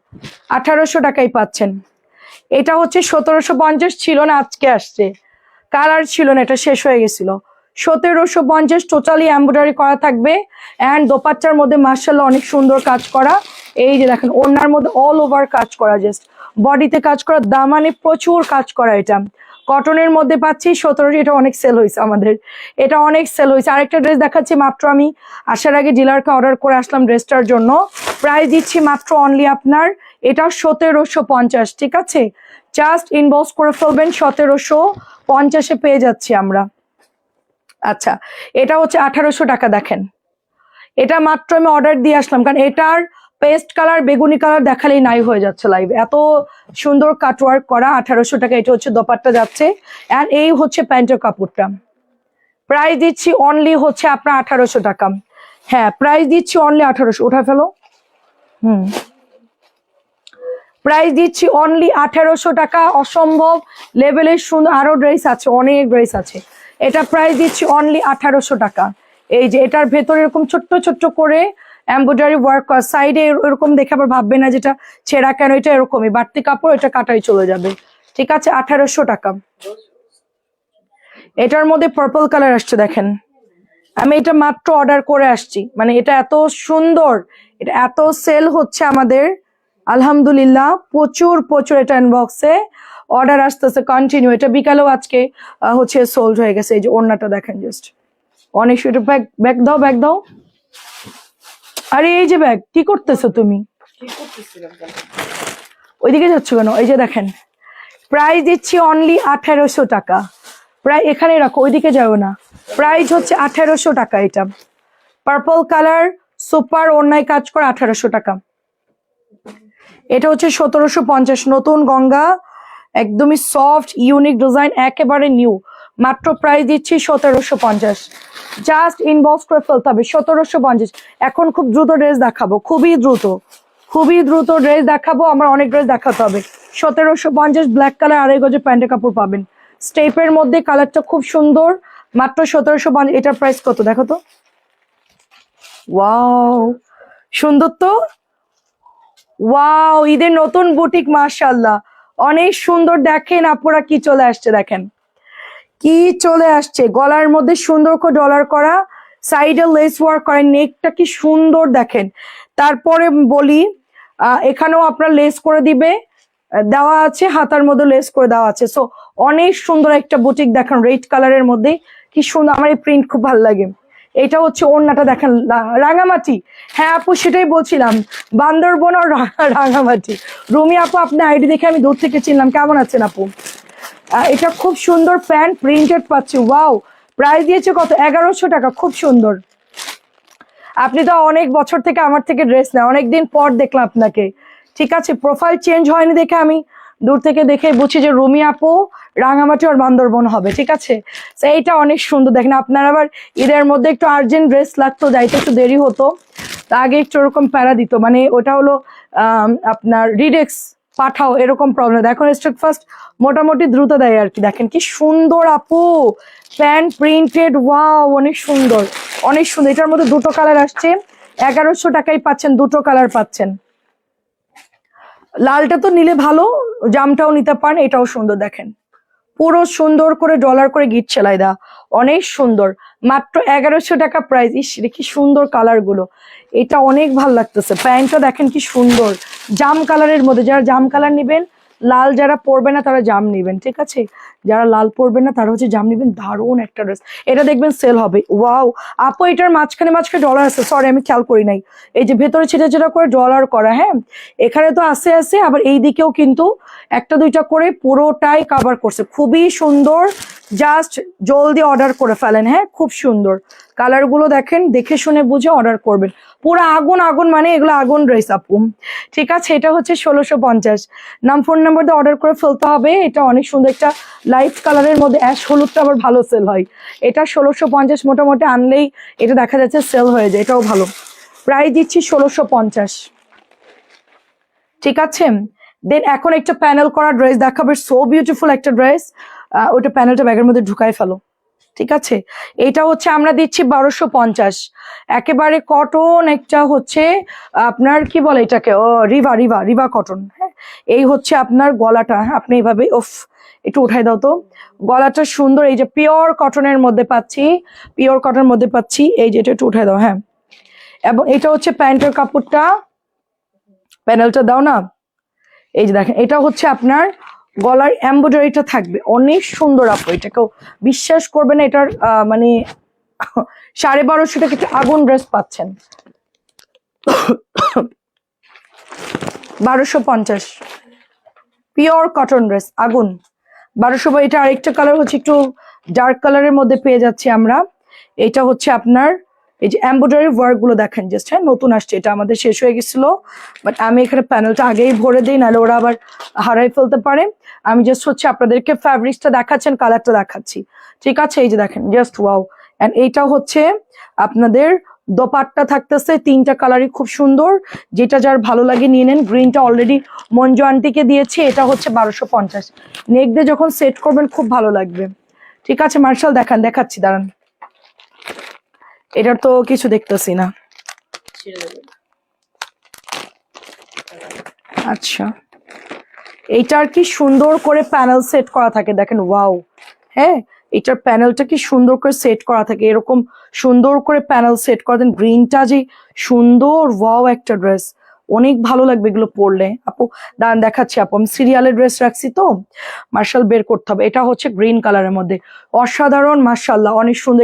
[SPEAKER 1] 1800 টাকায় পাচ্ছেন। এটা হচ্ছে 1750 ছিল না, আজকে আসছে। কালার ছিল না, এটা শেষ হয়ে গেছিল। 1750 টোটালি এমব্রয়ডারি করা থাকবে, অ্যান্ড দোপাট্টার মধ্যে মার্শাল্লাহ অনেক সুন্দর কাজ করা। এই যে দেখেন ওড়নার মধ্যে অল ওভার কাজ করা, জাস্ট বডিতে কাজ করা, দামানে প্রচুর কাজ করা। এটা কটনের মধ্যে পাচ্ছি 1700। এটা অনেক সেল হয়েছে আমাদের, এটা অনেক সেল হয়েছে। আরেকটা ড্রেস দেখাচ্ছি, মাত্র আমি আসার আগে ডিলারকে অর্ডার করে আসলাম ড্রেসটার জন্য। প্রাইস দিচ্ছি মাত্র অনলি আপনার, এটা 1750। ঠিক আছে, জাস্ট ইনবক্স করে ফেলবেন, 1750 পেয়ে যাচ্ছি আমরা। আচ্ছা এটা হচ্ছে 1800 টাকা। দেখেন এটা মাত্র আমি অর্ডার দিয়ে আসলাম, কারণ এটার পেস্ট কালার বেগুনি কালার দেখালেই নাই হয়ে যাচ্ছে লাইভ, এত সুন্দর কাটওয়ার্ক করা। 1800 টাকা। এটা হচ্ছে দোপাট্টা যাচ্ছে, আর এই হচ্ছে প্যান্টের কাপড়টা। প্রাইস দিচ্ছি অনলি হচ্ছে আপনার 1800 টাকা। হ্যাঁ প্রাইস দিচ্ছি অনলি 1800। উঠা ফেলো। প্রাইস দিচ্ছি অনলি 1800 টাকা। অসম্ভব লেভেলের সুন্দর আরো ড্রেস আছে, অনেক ড্রেস আছে। এটা প্রাইস দিচ্ছি অনলি 1800 টাকা। এই যে এটার ভেতরে এরকম ছোট্ট ছোট্ট করে এমব্রয়ডারি ওয়ার্ক করা, সাইডে এরকম দেখে আবার ভাববে না যেটা ছেঁড়া কেন, এটা এরকমই বাড়তি কাপড়, এটা কাটাই চলে যাবে। ঠিক আছে, 1800 টাকা। এটার মধ্যে পার্পল কালার আসছে দেখেন, আমি এটা মাত্র অর্ডার করে আসছি, মানে এটা এত সুন্দর, এটা এত সেল হচ্ছে আমাদের আলহামদুলিল্লাহ, প্রচুর প্রচুর। এটা ইনবক্সে অর্ডার আসতেছে কন্টিনিউ। এটা বিকালেও আজকে হচ্ছে সোল্ড হয়ে গেছে। এই যে ওড়নাটা দেখেন, জাস্ট অনেক সুন্দর। ব্যাগ ব্যাগ দাও, ব্যাগ দাও। আরে এই যে ব্যাগ, কি করতেছো তুমি? ওইদিকে যাচ্ছ কেন? এই যে দেখেন, প্রাইস দিচ্ছি অনলি 1800 টাকা। প্রায় এখানে রাখো, ওইদিকে যাও না। প্রাইস হচ্ছে 1800 টাকা। এটা পার্পল কালার, সুপার ওড়নায় কাজ করা, 1800 টাকা। এটা হচ্ছে 1750 নতুন গঙ্গা, একদমই সফট ইউনিক ডিজাইন, একেবারে নিউ। মাত্র প্রাইস দিচ্ছি 1750। জাস্ট ইনবক্স করে ফেলতে হবে 1750। এখন খুব দ্রুত ড্রেস দেখাবো, খুবই দ্রুত, খুবই দ্রুত ড্রেস দেখাবো। আমার অনেক ড্রেস দেখাতে হবে। 1750 ব্ল্যাক কালার, আড়াই গজে প্যান্টের কাপড় পাবেন। স্টেপের মধ্যে কালারটা খুব সুন্দর, মাত্র 1750। এটার প্রাইস কত দেখো তো? ওয়াও সুন্দর তো, ওয়াও, ঈদের নতুন বুটিক, মাশাআল্লাহ অনেক সুন্দর। দেখেন আপুরা কি চলে আসছে, দেখেন কি চলে আসছে, গলার মধ্যে সুন্দর করে ডলার করা, সাইডে লেস ওয়ার্ক করা, নেকটা কি সুন্দর দেখেন। তারপরে বলি এখানেও আপনার লেস করে দিবে, দেওয়া আছে, হাতার মধ্যে লেস করে দেওয়া আছে। সো অনেক সুন্দর একটা বুটিক দেখেন, রেড কালারের মধ্যে কি সুন্দর, আমার এই প্রিন্ট খুব ভালো লাগে। এটা হচ্ছে ওড়নাটা দেখেন, রাঙামাটি। হ্যাঁ আপু সেটাই বলছিলাম, বান্দরবন আর রাঙামাটি। রুমি আপু আপনার আইডি দেখে আমি দূর থেকে চিনলাম। কেমন আছেন আপু? এটা খুব সুন্দর প্যান্ট, প্রিন্টেড পাচ্ছি। ওয়াও, প্রাইস দিয়েছে কত? 1100 টাকা। খুব সুন্দর। আপনি তো অনেক বছর থেকে আমার থেকে ড্রেস নেন, অনেকদিন পর দেখলাম আপনাকে। ঠিক আছে, প্রোফাইল চেঞ্জ হয়নি দেখে আমি দূর থেকে দেখে বুঝছি যে রুমি আপু রাঙামাটি আর বান্দরবন হবে। ঠিক আছে, তো এইটা অনেক সুন্দর দেখেন। আপনার আবার ঈদের মধ্যে একটু আর্জেন্ট ড্রেস লাগতো, যাইতে একটু দেরি হতো, তা আগে একটু ওরকম প্যারা দিত, মানে ওটা হলো আপনার রিডেক্স পাঠাও এরকম প্রবলেম। এখন স্ট্রেট ফার্স্ট মোটামুটি দ্রুত দেয় আর কি। দেখেন কি সুন্দর আপু, প্যান্ট প্রিন্টেড, ওয়াও অনেক সুন্দর, অনেক সুন্দর। এটার মধ্যে দুটো কালার আসছে, 1100 টাকায় পাচ্ছেন, দুটো কালার পাচ্ছেন। লালটা তো নিলে ভালো, জামটাও নিতে পারেন। এটাও সুন্দর দেখেন, পুরো সুন্দর করে ডলার করে গিট সেলাই দেওয়া, অনেক সুন্দর। মাত্র 1100 টাকা প্রাইস। ইস কি সুন্দর কালার গুলো, এটা অনেক ভালো লাগতেছে। প্যান্টটা দেখেন কি সুন্দর, জাম কালারের মধ্যে। যারা জাম কালার নিবেন, লাল যারা পরবে না তারা জাম নিবেন, ঠিক আছে? যারা লাল পরবেন না তারা হচ্ছে জাম নিবেন। দারুণ একটা ড্রেস, এটা দেখবেন সেল হবে। ওয়াও আপু, এটার মাঝখানে মাঝখানে ডলার আছে, সরি আমি খেয়াল করি নাই। এই যে ভেতরে ছিটা ছিটা করে ডলার করা, হ্যাঁ এখানে তো আছে আছে, আবার এই দিকেও কিন্তু একটা দুইটা করে পুরোটাই কভার করছে, খুবই সুন্দর। জাস্ট জলদি অর্ডার করে ফেলেন, হ্যাঁ খুব সুন্দর কালার গুলো দেখেন, দেখে শুনে বুঝে অর্ডার করবেন। পুরো আগুন আগুন, মানে এগুলো আগুন ড্রেস আপু। ঠিক আছে, এটা হচ্ছে 1650। ফোন নাম্বার দিয়ে অর্ডার করে ফেলতে হবে। এটা অনেক সুন্দর একটা লাইট কালারের মধ্যে, অ্যাশ হলুদটা আবার ভালো সেল হয়। এটা 1650, মোটামুটি আনলেই এটা দেখা যাচ্ছে সেল হয়ে যায়, এটাও ভালো। প্রাইস দিচ্ছি 1650। ঠিক আছে, দেন এখন একটা প্যানেল করা ড্রেস দেখাবে, সো বিউটিফুল একটা ড্রেস। ওইটা প্যানেলটা ব্যাগের মধ্যে ঢুকায় ফেলো। ঠিক আছে, এটা হচ্ছে আমরা দিচ্ছি 1250, একেবারে কটন একটা হচ্ছে আপনার কি বলে এটাকে, ও রিভা রিভা রিভা কটন। হ্যাঁ, এই হচ্ছে আপনার গলাটা, হ্যাঁ আপনি এইভাবে ওফ একটু উঠাই দাও তো, গলাটা সুন্দর। এই যে পিওর কটনের মধ্যে পাচ্ছি, পিওর কটনের মধ্যে পাচ্ছি, এই যে এটা একটু উঠাই দাও, হ্যাঁ। এবং এটা হচ্ছে প্যান্টের কাপড়টা, প্যানেলটা দাও না। এই যে দেখেন, এটা হচ্ছে আপনার গলার এমব্রয়ডারিটা থাকবে, অনেক সুন্দর আপু। এটাকেও বিশ্বাস করবেন, এটার মানে 1250 টাকা একটা আগুন ড্রেস পাচ্ছেন। 1250 পিওর কটন ড্রেস, আগুন 1200। এটা আরেকটা কালার হচ্ছে একটু ডার্ক কালারের মধ্যে পেয়ে যাচ্ছি আমরা। এটা হচ্ছে আপনার এই যে এমব্রয়ডারি ওয়ার্ক গুলো দেখেন, জাস্ট হ্যাঁ নতুন আসছে, এটা আমাদের শেষ হয়ে গেছিল, বাট আমি এখানে প্যানেলটা আগেই ভরে দিই, নাহলে ওরা আবার হারাই ফেলতে পারে। আমি জাস্ট হচ্ছে আপনাদেরকে ফ্যাব্রিক্সটা দেখাচ্ছেন, কালারটা দেখাচ্ছি। ঠিক আছে, এই যে দেখেন জাস্ট ওয়াও। এন্ড এইটা হচ্ছে আপনাদের দোপাট্টা থাকতেছে, তিনটা কালারই খুব সুন্দর, যেটা যার ভালো লাগে নিয়ে নেন। গ্রিনটা অলরেডি মঞ্জু আন্টিকে দিয়েছি, এটা হচ্ছে 1250। নেক দিয়ে যখন সেট করবেন খুব ভালো লাগবে। ঠিক আছে মার্শাল, দেখাচ্ছি দাঁড়ান, এটার তো কিছু দেখতেছি না। আচ্ছা, এইটার কি সুন্দর করে প্যানেল সেট করা থাকে দেখেন, ওয়াও। হ্যাঁ, এটার প্যানেলটা কি সুন্দর করে সেট করা থাকে, এরকম সুন্দর করে প্যানেল সেট করা দেন। গ্রিনটা যে সুন্দর, ওয়াও একটা ড্রেস, অনেক ভালো লাগবে এগুলো পরলে। আপু দাঁড়ান দেখাচ্ছি আপু, আমি সিরিয়ালের ড্রেস রাখছি তো, মার্শাল বের করতে হবে। এটা হচ্ছে গ্রিন কালারের মধ্যে, অসাধারণ মার্শাল্লাহ, অনেক সুন্দর।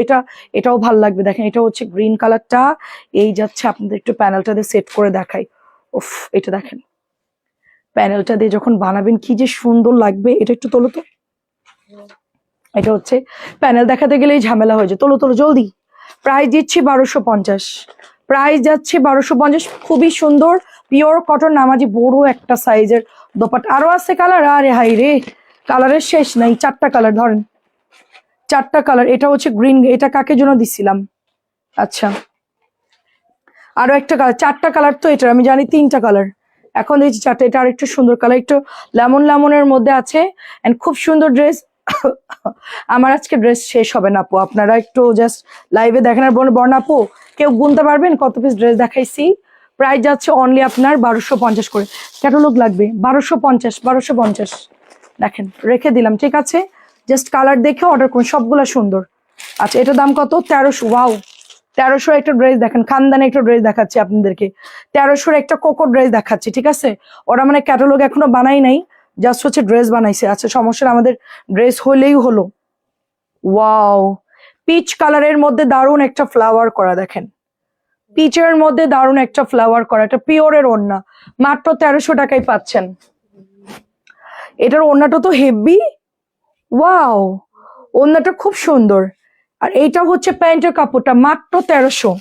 [SPEAKER 1] এটাও ভালো লাগবে দেখেন, এটা হচ্ছে গ্রিন কালারটা। এই যাচ্ছে, আপনাদের একটু প্যানেলটা দিয়ে সেট করে দেখাই। উফ, এটা দেখেন, প্যানেলটা দিয়ে যখন বানাবেন কি যে সুন্দর লাগবে। এটা একটু তোলো তো, এটা হচ্ছে প্যানেল দেখাতে গেলেই ঝামেলা হয়ে যায়, তোলো তোলো জলদি। প্রাইস দিচ্ছি 1250, প্রাইস যাচ্ছে 1250। খুবই সুন্দর পিওর কটন নামাজি বড় একটা সাইজের দোপাট্টা। আরো আছে কালার, আরে হাই রে, কালারের শেষ নাই। 4টা কালার ধরেন, 4টা কালার। এটা হচ্ছে গ্রিন, এটা কাকে জন্য দিছিলাম? আচ্ছা, আরো একটা কালার, 4টা কালার তো এটার, আমি জানি 3টা কালার, এখন দেখছি 4টা। এটা আরেকটু সুন্দর কালার, একটু লেমন লেমনের মধ্যে আছে, এন্ড খুব সুন্দর ড্রেস। আমার আজকে ড্রেস শেষ হবে না আপু, আপনারা একটু জাস্ট লাইভে দেখেন। আর বর্ণা আপু, কেউ গুনতে পারবেন কত পিস ড্রেস দেখাইছি? প্রাইস যাচ্ছে অনলি আপনার 1250 করে। ক্যাটালগ লাগবে 1250 দেখেন রেখে দিলাম, ঠিক আছে? জাস্ট কালার দেখে অর্ডার করুন, সবগুলো সুন্দর। আচ্ছা এটার দাম কত? 1300। ওয়াও, 1300 একটা ড্রেস দেখেন, খানদানি একটা ড্রেস দেখাচ্ছি আপনাদেরকে। 1300 একটা কোকো ড্রেস দেখাচ্ছি, ঠিক আছে? ওরা মানে ক্যাটালগ এখনো বানাই নাই, জাস্ট হচ্ছে ড্রেস বানাইছে। আচ্ছা সমস্যা না, আমাদের ড্রেস হলেই হলো। ওয়াও, পিচ কালারের মধ্যে দারুণ একটা ফ্লাওয়ার করা, দেখেন পিচের মধ্যে দারুণ একটা ফ্লাওয়ার করা, এটা পিওরের ওড়না, মাত্র 1300 টাকায় পাচ্ছেন। এটার ওড়নাটা তো হেভি, ওয়াও, ওড়নাটা খুব সুন্দর। আর এইটা হচ্ছে প্যান্টের কাপড়টা, মাত্র 1300।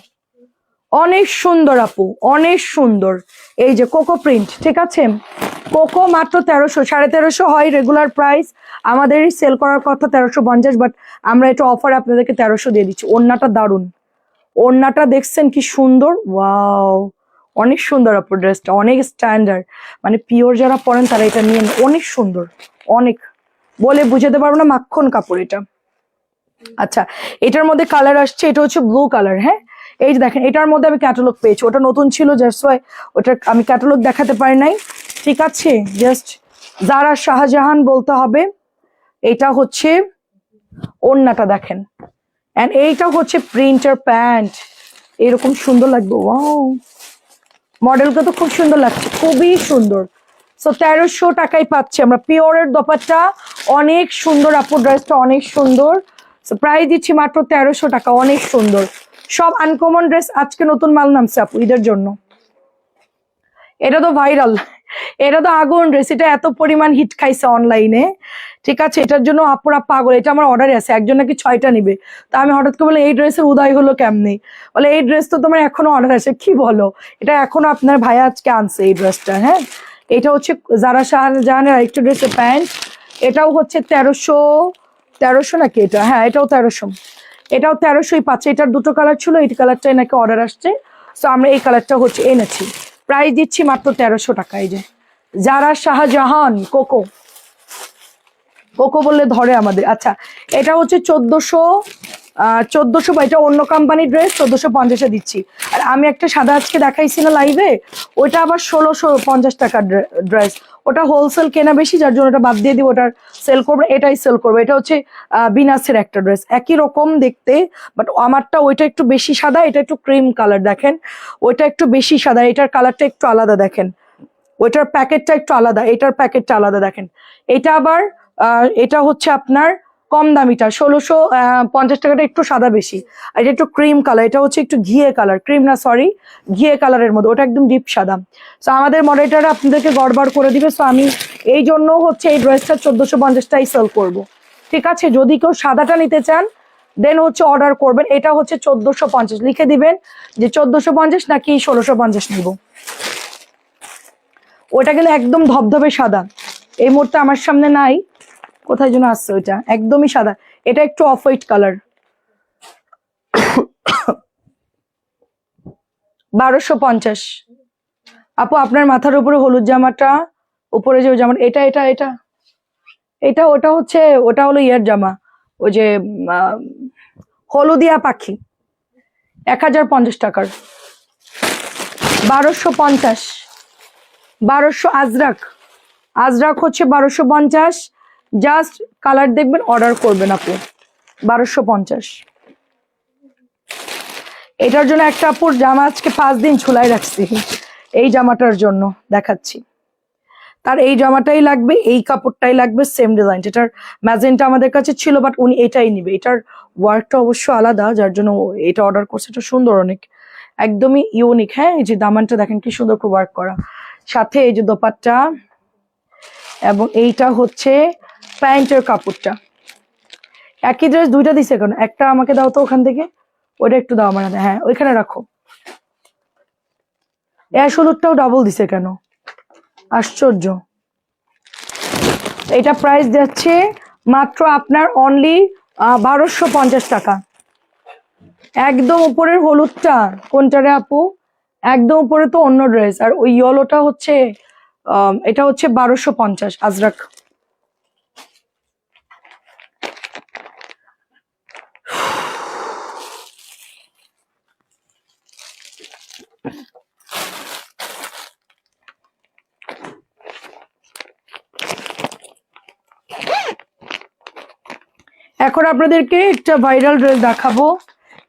[SPEAKER 1] অনেক সুন্দর আপু, অনেক সুন্দর। এই যে কোকো প্রিন্ট, ঠিক আছে? কোকো মাত্র 1300, 1350 হয় রেগুলার প্রাইস, আমাদের সেল করার কথা 1350, বাট আমরা এটা অফার আপনাদেরকে 1300 দিয়ে দিচ্ছি। ওড়নাটা দারুণ, ওড়নাটা দেখছেন কি সুন্দর, ওয়াও, অনেক সুন্দর আপু ড্রেসটা, অনেক স্ট্যান্ডার্ড, মানে পিওর যারা পরেন তারা এটা নিয়ে অনেক সুন্দর, অনেক বলে বুঝাতে পারবো না, মাখন কাপড় এটা। আচ্ছা এটার মধ্যে কালার আসছে, এটা হচ্ছে ব্লু কালার। হ্যাঁ এই যে দেখেন, এটার মধ্যে আমি ক্যাটালগ পেয়েছি, ওটা নতুন ছিল জাস্ট ওয়াই ওটা আমি ক্যাটালগ দেখাতে পারি নাই, ঠিক আছে? জাস্ট যারা শাহজাহান বলতে হবে। এটা হচ্ছে ওড়নাটা দেখেন, এন্ড এইটা হচ্ছে প্রিন্টার প্যান্ট, এরকম সুন্দর লাগবে। ওয়াও, মডেলটা তো খুব সুন্দর লাগছে, খুবই সুন্দর। সো 1300 টাকায় পাচ্ছি আমরা পিওরের দোপাট্টা, অনেক সুন্দর আপু ড্রেসটা, অনেক সুন্দর। সো প্রাইস দিচ্ছি মাত্র 1300 টাকা, অনেক সুন্দর। সব আনকমন ড্রেস, আজকে নতুন মাল নামছে আপু ঈদের জন্য। এটা তো ভাইরাল, এটা তো আগুন ড্রেস, এটা এত পরিমাণ হিট খাইছে অনলাইনে, ঠিক আছে? এটার জন্য আপুরা পাগল, এটা আমার অর্ডারে আছে, একজন নাকি 6টা নিবে। তা আমি হঠাৎ করে বলে এই ড্রেসের উদয় হলো কেমনি, বলে এই ড্রেস তো তোমার এখনো অর্ডার আছে। কি বলো, এটা এখনো আপনার ভাইয়া আজকে আনছে এই ড্রেসটা। হ্যাঁ এটা হচ্ছে যারা শাহজাহানের আরেকটা ড্রেসের প্যান্ট, এটাও হচ্ছে 1300 নাকি এটা? হ্যাঁ এটাও 1300, এটাও 1300ই পাচ্ছে। এটার দুটো কালার ছিল, এই কালারটাই নাকি অর্ডার আসছে, তো আমরা এই কালারটা হচ্ছে এনেছি। প্রাইস দিচ্ছি মাত্র 1300 টাকা। এই যে যারা শাহজাহান, কোকো, কোকো বললে ধরে আমাদের। আচ্ছা এটা হচ্ছে 1400 বা এটা অন্য কোম্পানির ড্রেস, 1450-এ দিচ্ছি। আর আমি একটা সাদা আজকে দেখাইছি না লাইভে, ওইটা আবার 1650 টাকার ড্রেস, ওটা হোলসেল কেনা বেশি, যার জন্য ওটা বাদ দিয়ে দিব, ওটার সেল করবো, এটাই সেল করবো। এটা হচ্ছে বিনাসের একটা ড্রেস, একই রকম দেখতে, বাট আমারটা ওইটা একটু বেশি সাদা, এটা একটু ক্রিম কালার, দেখেন ওইটা একটু বেশি সাদা, এটার কালারটা একটু আলাদা, দেখেন ওইটার প্যাকেটটা একটু আলাদা, এটার প্যাকেটটা আলাদা, দেখেন। এটা আবার এটা হচ্ছে আপনার কম দামিটা 1650 টাকাটা একটু সাদা বেশি, আর এটা একটু ক্রিম কালার, এটা হচ্ছে একটু ঘিয়ে কালার, ক্রিম না সরি ঘিয়ে কালারের মধ্যে, ওটা একদম ডিপ সাদা। তো আমাদের মডেলটা আপনাদেরকে গড়বড় করে দিবে, সো আমি এই জন্য হচ্ছে এই ড্রেসটা 1450টাই সেল করব, ঠিক আছে? যদি কেউ সাদাটা নিতে চান দেন হচ্ছে অর্ডার করবেন। এটা হচ্ছে 1450, লিখে দিবেন যে 1450 নাকি 1650 নিব। ওটা কিন্তু একদম ধবধবে সাদা, এই মুহূর্তে আমার সামনে নাই, কোথায় যেন আসছে, ওইটা একদমই সাদা, এটা একটু অফ হোয়াইট কালার। 1250 আপু, আপনার মাথার উপরে হলুদ জামাটা, উপরে যে জামা, এটা এটা এটা এটা ওটা হচ্ছে, ওটা হলো ইয়ার জামা, ওই যে হলুদিয়া পাখি, 1050 টাকার। 1250, 1200 আজরাক, আজরাক হচ্ছে 1250, জাস্ট কালার দেখবেন অর্ডার করবেন আপু। 1250, এটার জন্য একটা আপুর জামা আজকে 5 দিন ঝুলাই রাখছি, এই জামাটার জন্য দেখাচ্ছি। তার এই জামাটাই লাগবে, এই কাপড়টাই লাগবে, সেম ডিজাইন, এটার ম্যাজেন্টা আমাদের কাছে ছিল, বাট উনি এটাই নিবে। এটার ওয়ার্কটা অবশ্য আলাদা, যার জন্য এটা অর্ডার করছে, এটা সুন্দর অনেক, একদমই ইউনিক। হ্যাঁ এই যে দামানটা দেখেন কি সুন্দর করে ওয়ার্ক করা, সাথে এই যে দোপাট্টা, এবং এইটা হচ্ছে প্যান্টের কাপড়টা। একই ড্রেস দুইটা দিছে কেন? একটা আমাকে দাও তো ওখান থেকে, ওইটা একটু দাও আমার হাতে, হ্যাঁ ওইখানে রাখো। অ্যাশ হলুদটাও ডাবল দিছে কেন? আশ্চর্য। এটা প্রাইস যাচ্ছে মাত্র আপনার অনলি 1250 টাকা। একদম উপরের হলুদটা কোনটা রে আপু? একদম উপরে তো অন্য ড্রেস, আর ওই ইয়েলোটা হচ্ছে এটা হচ্ছে 1250 আজরাক। এখন আপনাদেরকে একটা ভাইরাল ড্রেস দেখাবো।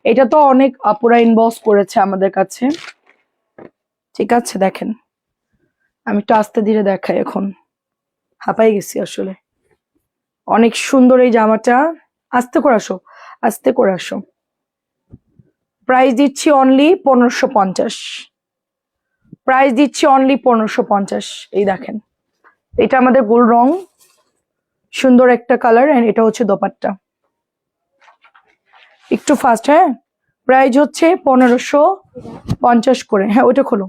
[SPEAKER 1] এটা তো অনেক আপুরা ইনবক্স করেছে আমাদের কাছে, ঠিক আছে? দেখেন, আমি একটু আস্তে ধীরে দেখাই, এখন হাঁপাই গেছি আসলে। অনেক সুন্দর এই জামাটা। আস্তে করে আসো, আস্তে করে আসো। প্রাইস দিচ্ছি অনলি 1550। প্রাইস দিচ্ছি অনলি 1550। এই দেখেন, এটা আমাদের গোল রং, সুন্দর একটা কালার, এন্ড এটা হচ্ছে দোপাট্টা। একটু ফাস্ট, হ্যাঁ। প্রাইস হচ্ছে 1550 করে। হ্যাঁ, ওটা খোলো,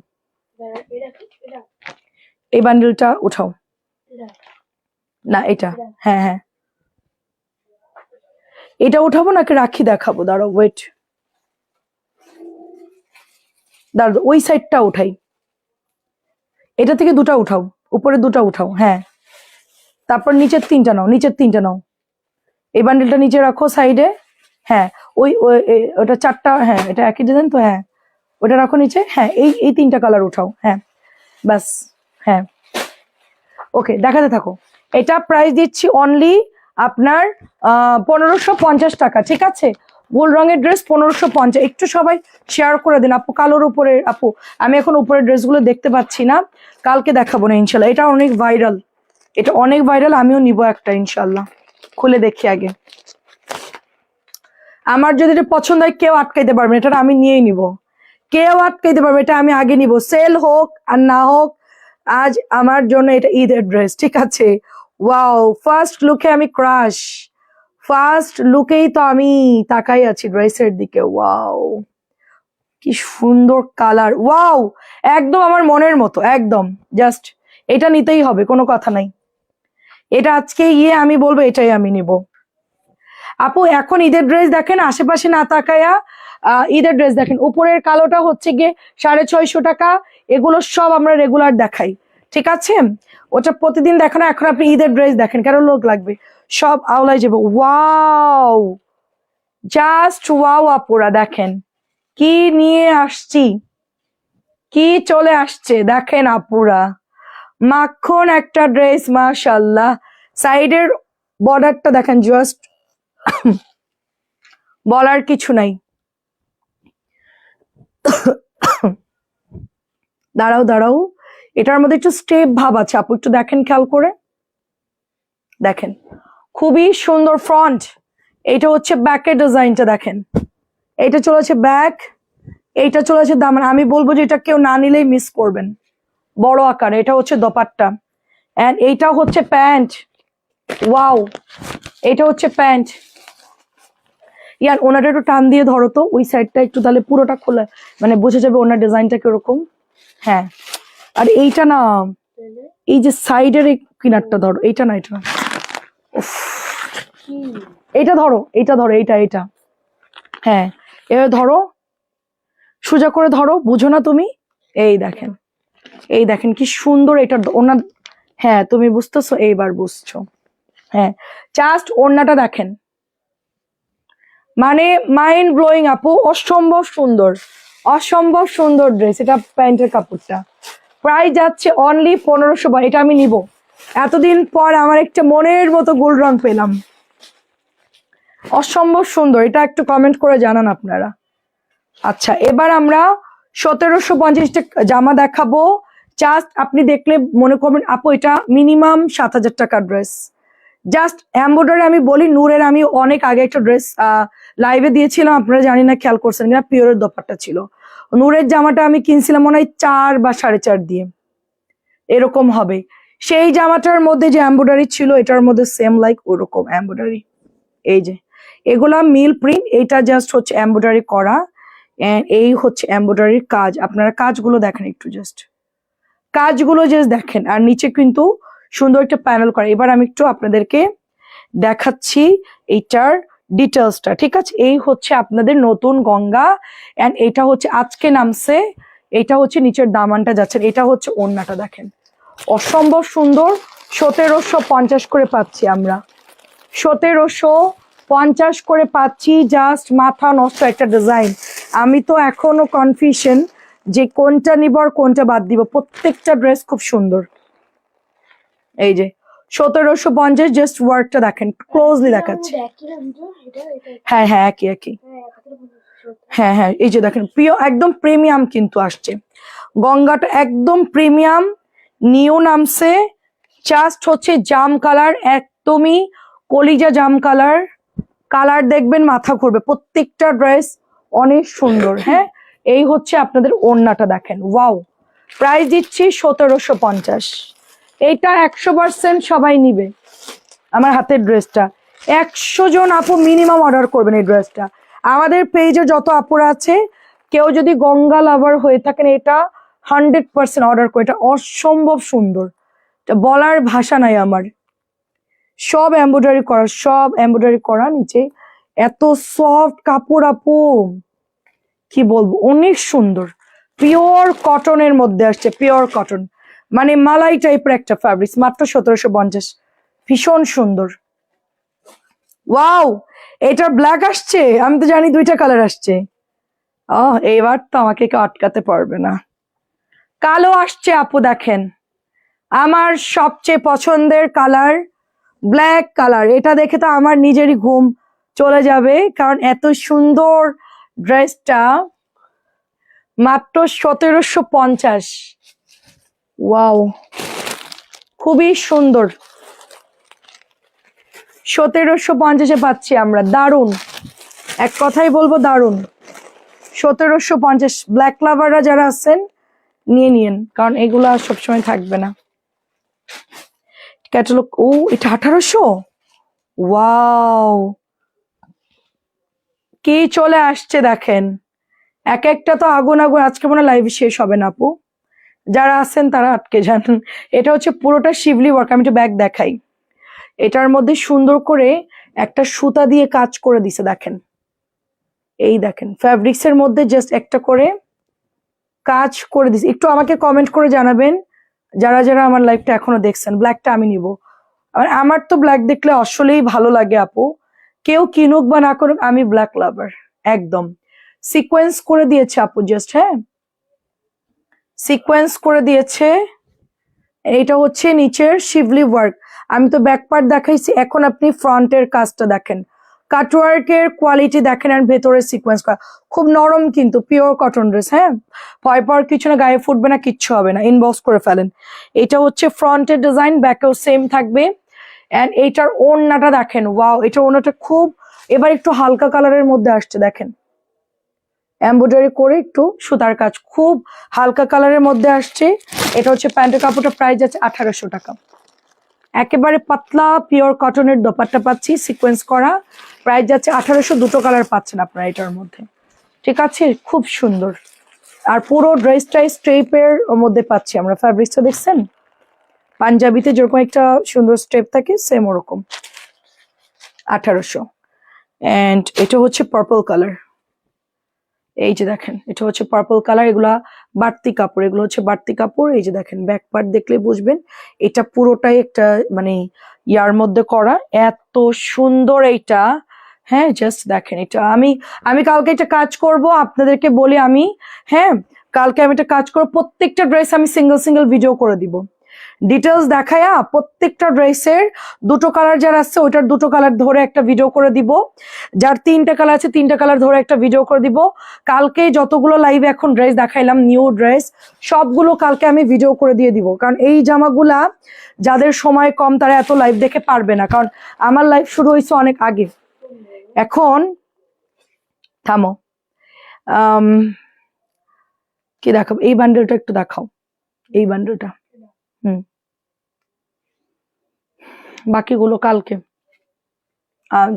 [SPEAKER 1] এই বান্ডেলটা উঠাও। না, এটা, হ্যাঁ হ্যাঁ, এটা উঠাবো নাকি রাখি দেখাবো? দাঁড়াও, ওয়েট, দাঁড়াও, ওই সাইডটা উঠাই। এটা থেকে দুটা উঠাও, উপরে দুটা উঠাও, হ্যাঁ। তারপর নিচের তিনটা নাও, নিচের তিনটা নাও। এই বান্ডেলটা নিচে রাখো সাইডে, হ্যাঁ। ওটা চারটা, হ্যাঁ, এটা একই ডিজাইন তো, হ্যাঁ। ওটা রাখো নিচে, হ্যাঁ। এই তিনটা কালার উঠাও, হ্যাঁ, ব্যাস, হ্যাঁ। ওকে, দেখাতে থাকো। এটা প্রাইস দিচ্ছি অনলি আপনার 1550 টাকা, ঠিক আছে? গোল রঙের ড্রেস 1550। একটু সবাই শেয়ার করে দিন আপু। কালোর উপরে আপু, আমি এখন উপরের ড্রেসগুলো দেখতে পাচ্ছি না, কালকে দেখাবো না ইনশাল্লাহ। এটা অনেক ভাইরাল, এটা অনেক ভাইরাল। আমিও নিব একটা ইনশাল্লাহ, খুলে দেখি আগে। আমার যদি এটা পছন্দ হয় কেউ আটকাইতে পারবে না, এটা আমি নিয়েই নিব। কেউ আটকাইতে পারবে, এটা আমি আগে নিব, সেল হোক আর না হোক। আজ আমার জন্য এটা ঈদের ড্রেস, ঠিক আছে? ওয়াও, ফার্স্ট লুকে আমি ক্রাশ, ফার্স্ট লুকেই তো আমি তাকাই আছি ড্রেসের দিকে। ওয়াও, কি সুন্দর কালার, ওয়াও, একদম আমার মনের মতো, একদম। জাস্ট এটা নিতেই হবে, কোনো কথা নাই। এটা আজকে গিয়ে আমি বলবো এটাই আমি নিব। আপু এখন ঈদের ড্রেস দেখেন, আশেপাশে না তাকায়া ঈদের ড্রেস দেখেন। উপরের কালোটা হচ্ছে গিয়ে 650 টাকা। এগুলো সব আমরা রেগুলার দেখাই, ঠিক আছে? ওটা প্রতিদিন দেখানো, এখন আপনি ঈদের ড্রেস দেখেন, কেন লোক লাগবে, সব আওলাই যাবে। ওয়াও, জাস্ট ওয়াও আপুরা, দেখেন কি নিয়ে আসছি, কি চলে আসছে দেখেন আপুরা। মাখন একটা ড্রেস, মাশাআল্লাহ। সাইডের বর্ডারটা দেখেন, জাস্ট বলার কিছু নাই। দাঁড়াও দাঁড়াও, এটার মধ্যে একটু স্টেপ ভাব আছে আপু, একটু দেখেন, খেয়াল করে দেখেন, খুবই সুন্দর ফ্রন্ট। এইটা হচ্ছে ব্যাকের ডিজাইনটা দেখেন, এইটা চলেছে ব্যাক, এইটা চলেছে দামান। আমি বলবো যে এটা কেউ না নিলেই মিস করবেন, বড় আকার। এটা হচ্ছে দোপাট্টা, এন্ড এইটা হচ্ছে প্যান্ট। ওয়াও, এটা হচ্ছে প্যান্ট। ইয়ার ওনাটা একটু টান দিয়ে ধরো তো, ওই সাইডটা একটু, তাহলে পুরোটা খোলা, মানে বোঝা যাবে ওনার ডিজাইনটা কিরকম। হ্যাঁ, আর এইটা না, এই যে সাইডের এই কিনারটা ধরো, এইটা না, এটা না, এইটা ধরো, এইটা ধরো, এইটা এইটা, হ্যাঁ, এবার ধরো, সোজা করে ধরো, বুঝো না তুমি? এই দেখেন, এই দেখেন কি সুন্দর এটা ওনার। হ্যাঁ, তুমি বুঝতেছো, এইবার বুঝছো, হ্যাঁ। জাস্ট ওড়নাটা দেখেন, মানে মাইন্ড ব্লোয়িং আপু, অসম্ভব সুন্দর, অসম্ভব সুন্দর ড্রেস। এটা প্যান্টের কাপড়টা, প্রাইস যাচ্ছে অনলি 1500। এটা আমি নিব, এতদিন পর আমার একটা মনের মতো গোল্ড রং পেলাম, অসম্ভব সুন্দর। এটা একটু কমেন্ট করে জানান আপনারা। আচ্ছা, এবার আমরা 1750 জামা দেখাবো। জাস্ট আপনি দেখলে মনে করবেন আপু এটা মিনিমাম 7000 টাকার ড্রেস। জাস্ট এমব্রয়ডারি আমি বলি, নূরের আমি অনেক আগে একটা ড্রেস লাইভে দিয়েছিলাম, আপনারা জানি না খেয়াল করছেন কিনা, পিওরের দোপাট্টা ছিল। নূরের জামাটা আমি কিনছিলাম মনে হয় 4 বা 4.5 দিয়ে, এরকম হবে। সেই জামাটার মধ্যে যে এমব্রয়ডারি ছিল, এটার মধ্যে সেম লাইক ওরকম এমব্রয়ডারি। এই যে এগুলা মিল প্রিন্ট, এটা জাস্ট হচ্ছে এমব্রয়ডারি করা, এই হচ্ছে এমব্রয়ডারির কাজ। আপনারা কাজগুলো দেখেন একটু, জাস্ট কাজগুলো জাস্ট দেখেন, আর নিচে কিন্তু সুন্দর একটা প্যানেল করা। এবার আমি একটু আপনাদেরকে দেখাচ্ছি এইটার ডিটেলসটা, ঠিক আছে? এই হচ্ছে আপনাদের নতুন গঙ্গা, এন্ড এটা হচ্ছে আজকে নামছে। এটা হচ্ছে নিচের দামানটা যাচ্ছে, এটা হচ্ছে ওড়নাটা দেখেন, অসম্ভব সুন্দর। 1750 করে পাচ্ছি আমরা, 1750 করে পাচ্ছি। জাস্ট মাথা নষ্ট একটা ডিজাইন। আমি তো এখনো কনফিউশন যে কোনটা নিব আর কোনটা বাদ দিব। প্রত্যেকটা ড্রেস খুব সুন্দর। এই যে 1750, জাস্ট ওয়ার্কটা দেখেন, ক্লোজলি দেখাচ্ছি। হ্যাঁ হ্যাঁ একই একই, হ্যাঁ হ্যাঁ এই যে দেখেন প্রিয় একদম প্রিমিয়াম কিন্তু আসছে, গঙ্গাটা একদম প্রিমিয়াম, নিউ নামছে, জাস্ট হচ্ছে জাম কালার, একদমই কলিজা জাম কালার, কালার দেখবেন মাথা ঘুরবে, প্রত্যেকটা ড্রেস অনেক সুন্দর। হ্যাঁ এই হচ্ছে আপনাদের ওড়নাটা দেখেন, ওয়াও, প্রাইস দিচ্ছি 1750। এইটা 100% সবাই নিবে, আমার হাতের ড্রেসটা 100 জন আপু মিনিমাম অর্ডার করবেন এই ড্রেসটা। আমাদের পেজে যত আপুরা আছে কেউ যদি গঙ্গা লাভার হয়ে থাকেন এটা 100% অর্ডার করে, এটা অসম্ভব সুন্দর, এটা বলার ভাষা নাই আমার। সব এমব্রয়ডারি করা, সব এমব্রয়ডারি করা, নিচে এত সফট কাপড় আপু কি বলবো, অনেক সুন্দর, পিওর কটনের মধ্যে আসছে, পিওর কটন মানে মালাই টাইপের একটা ফ্যাব্রিক্স, মাত্র 1750, ভীষণ সুন্দর। ওয়াও, এটা ব্ল্যাক আসছে, আমি তো জানি দুইটা কালার আসছে, এইবার তো আমাকে কেউ আটকাতে পারবে না। কালো আসছে আপু দেখেন, আমার সবচেয়ে পছন্দের কালার ব্ল্যাক কালার, এটা দেখে তো আমার নিজেরই ঘুম চলে যাবে, কারণ এত সুন্দর ড্রেসটা মাত্র 1750। ওয়াও, খুবই সুন্দর, 1750-এ পাচ্ছি আমরা, দারুণ, এক কথাই বলবো দারুণ। 1750, ব্ল্যাক লাভাররা যারা আছেন নিয়ে নিন, কারণ এগুলা সবসময় থাকবে না। ক্যাটালগ, ও এটা 1800, ওয়াও, কি চলে আসছে দেখেন, এক একটা তো আগুন আগুন, আজকে মনে লাইভ শেষ হবে না আপু, যারা আছেন তারা আটকে যান। এটা হচ্ছে পুরোটা শিবলি ওয়ার্ক, আমি একটু ব্যাগ দেখাই, এটার মধ্যে সুন্দর করে একটা সুতা দিয়ে কাজ করে দিছে দেখেন, এই দেখেন ফ্যাব্রিক্স এর মধ্যে জাস্ট একটা করে কাজ করে দিছে। একটু আমাকে কমেন্ট করে জানাবেন যারা যারা আমার লাইভটা এখনো দেখছেন, ব্ল্যাকটা আমি নিব, আমার তো ব্ল্যাক দেখলে আসলেই ভালো লাগে আপু, কেউ কিনুক বা না করুক আমি ব্ল্যাক লাভার একদম। সিকোয়েন্স করে দিয়েছে আপু জাস্ট, হ্যাঁ সিকোয়েন্স করে দিয়েছে, এইটা হচ্ছে নিচের শিবলি ওয়ার্ক, আমি তো ব্যাক পার্ট দেখাইছি, এখন আপনি ফ্রন্টের কাজটা দেখেন, কাটওয়ার্কের কোয়ালিটি দেখেন, আর ভেতরে সিকোয়েন্স করা, খুব নরম কিন্তু পিওর কটন ড্রেস। হ্যাঁ ভয় পাওয়ার কিছু না, গায়ে ফুটবে না, কিচ্ছু হবে না, ইনবক্স করে ফেলেন। এটা হচ্ছে ফ্রন্টের ডিজাইন, ব্যাকেও সেম থাকবে, এন্ড এইটার ওড়নাটা দেখেন, ওয়াও, এটার ওড়নাটা খুব এবার একটু হালকা কালারের মধ্যে আসছে দেখেন, এমব্রয়ডারি করে একটু সুতার কাজ, খুব হালকা কালারের মধ্যে আসছে। এটা হচ্ছে প্যান্টের কাপড়টা, প্রাইস আছে 1800 টাকা, একেবারে পাতলা পিওর কটনের দোপাট্টা পাচ্ছি সিকোয়েন্স করা, প্রাইস যাচ্ছে 1800, দুটো কালার পাচ্ছেন আপনারা এটার মধ্যে, ঠিক আছে, খুব সুন্দর। আর পুরো ড্রেসটাই স্ট্রেপের মধ্যে পাচ্ছি আমরা, ফ্যাব্রিক্সটা দেখছেন পাঞ্জাবিতে যেরকম একটা সুন্দর স্টেপ থাকে সেম ওরকম, 1800। এন্ড এটা হচ্ছে পার্পল কালার, এই যে দেখেন এটা হচ্ছে পার্পল কালার, এগুলা বাড়তি কাপড়, এগুলো হচ্ছে বাড়তি কাপড়, এই যে দেখেন ব্যাক পার্ট দেখলে বুঝবেন এটা পুরোটাই একটা মানে ইয়ার মধ্যে করা, এত সুন্দর এইটা। হ্যাঁ জাস্ট দেখেন এটা, আমি কালকে একটা কাজ করব, আপনাদেরকে বলি আমি, হ্যাঁ কালকে আমি একটা কাজ করবো, প্রত্যেকটা ড্রেস আমি সিঙ্গেল সিঙ্গেল ভিডিও করে দিব, ডিটেলস দেখায়া প্রত্যেকটা ড্রেসের দুটো কালার যার আছে ওইটার দুটো কালার ধরে একটা ভিডিও করে দিব, যার তিনটা কালার আছে তিনটা কালার ধরে একটা ভিডিও করে দিব। কালকে যতগুলো লাইভ এখন ড্রেস দেখাইলাম নিউ ড্রেস, সবগুলো কালকে আমি ভিডিও করে দিয়ে দিব, কারণ এই জামাগুলা যাদের সময় কম তারা এত লাইভ দেখে পারবে না, কারণ আমার লাইভ শুরু হয়েছে অনেক আগে। এখন থামো, কি দেখাবো, এই বান্ডেলটা একটু দেখাও, এই বান্ডেলটা, বাকিগুলো কালকে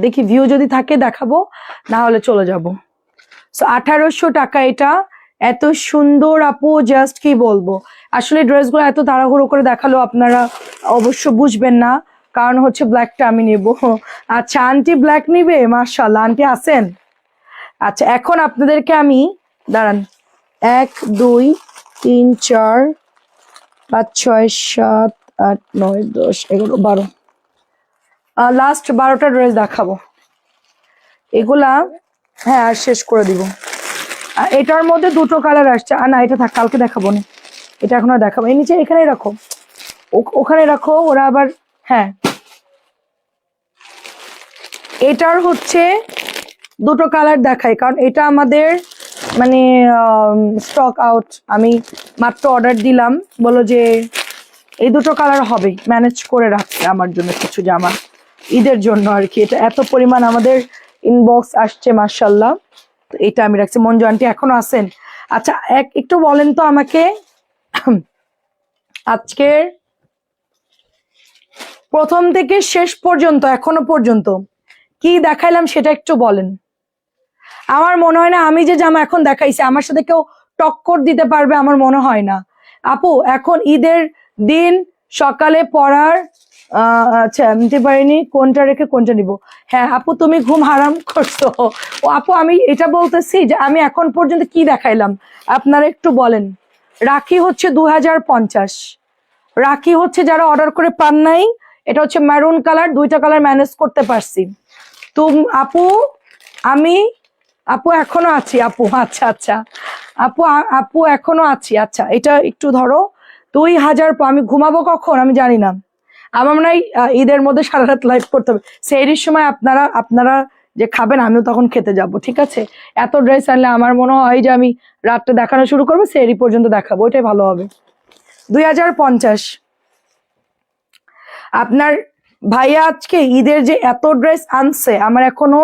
[SPEAKER 1] দেখি ভিউ যদি থাকে দেখাবো, না হলে চলে যাব। 1800 টাকা এটা, এত সুন্দর আপু, জাস্ট কি বলবো, আসলে ড্রেসগুলো এত তাড়াহুড়ো করে দেখালো আপনারা অবশ্য বুঝবেন না, কারণ হচ্ছে ব্ল্যাকটা আমি নেব। আচ্ছা আন্টি ব্ল্যাক নিবে, মাশাআল্লাহ আন্টি আছেন। আচ্ছা এখন আপনাদেরকে আমি দাঁড়ান, 1 2 3 4 5 6 7 8 9 10 11 12 লাস্ট 12টা ড্রেস দেখাবো, এগুলা হ্যাঁ আর শেষ করে দিব। এটার মধ্যে দুটো কালার আসছে, না এটা থাক কালকে দেখাবো না, এটা এখন আর দেখাবো, এই নিচে এখানে রাখো, ওখানে রাখো, ওরা আবার হ্যাঁ হ্যাঁ, এটার হচ্ছে দুটো কালার দেখাই, কারণ এটা আমাদের মানে স্টক আউট। আমি মাত্র অর্ডার দিলাম, বলো যে এই দুটো কালার হবে, ম্যানেজ করে রাখছে আমার জন্য কিছু জামা ঈদের জন্য আর কি। এটা এত পরিমাণ আমাদের ইনবক্স আসছে মাশাল্লাহ। তো এটা আমি রাখছি। মঞ্জু আন্টি এখনো আছেন? আচ্ছা একটু বলেন তো আমাকে, আজকের প্রথম থেকে শেষ পর্যন্ত এখনো পর্যন্ত কি দেখাইলাম সেটা একটু বলেন। আমার মনে হয় না আমি যে জামা এখন দেখাইছি আমার সাথে কেউ টক্কর দিতে পারবে, আমার মনে হয় না। আপু এখন ঈদের দিন সকালে পড়ার আচ্ছা নিতে পারিনি, কোনটা রেখে কোনটা নিব? হ্যাঁ আপু তুমি ঘুম হারাম করছো। ও আপু আমি এটা বলতেছি যে আমি এখন পর্যন্ত কি দেখাইলাম আপনারা একটু বলেন। রাখি হচ্ছে 2050, রাখি হচ্ছে যারা অর্ডার করে পান নাই, এটা হচ্ছে মেরুন কালার, দুইটা কালার ম্যানেজ করতে পারছি। আপু আমি আপু এখনো আছি আপু, আচ্ছা আচ্ছা আপু আপু এখনো আছি। আচ্ছা এটা একটু ধরো 2000, আমি ঘুমাবো কখন আমি জানি না। আমার মনে হয় ঈদের মধ্যে সারা রাত লাইভ করতে হবে, সেহরির সময় আপনারা যে খাবেন আমিও তখন খেতে যাব, ঠিক আছে? এত ড্রেস আনলে আমার মনে হয় যে আমি রাতটা দেখানো শুরু করবো, সেহরি পর্যন্ত দেখাবো, ওইটাই ভালো হবে। 2050 আপনার ভাইয়া আজকে ঈদের যে এত ড্রেস আনছে, আমার এখনো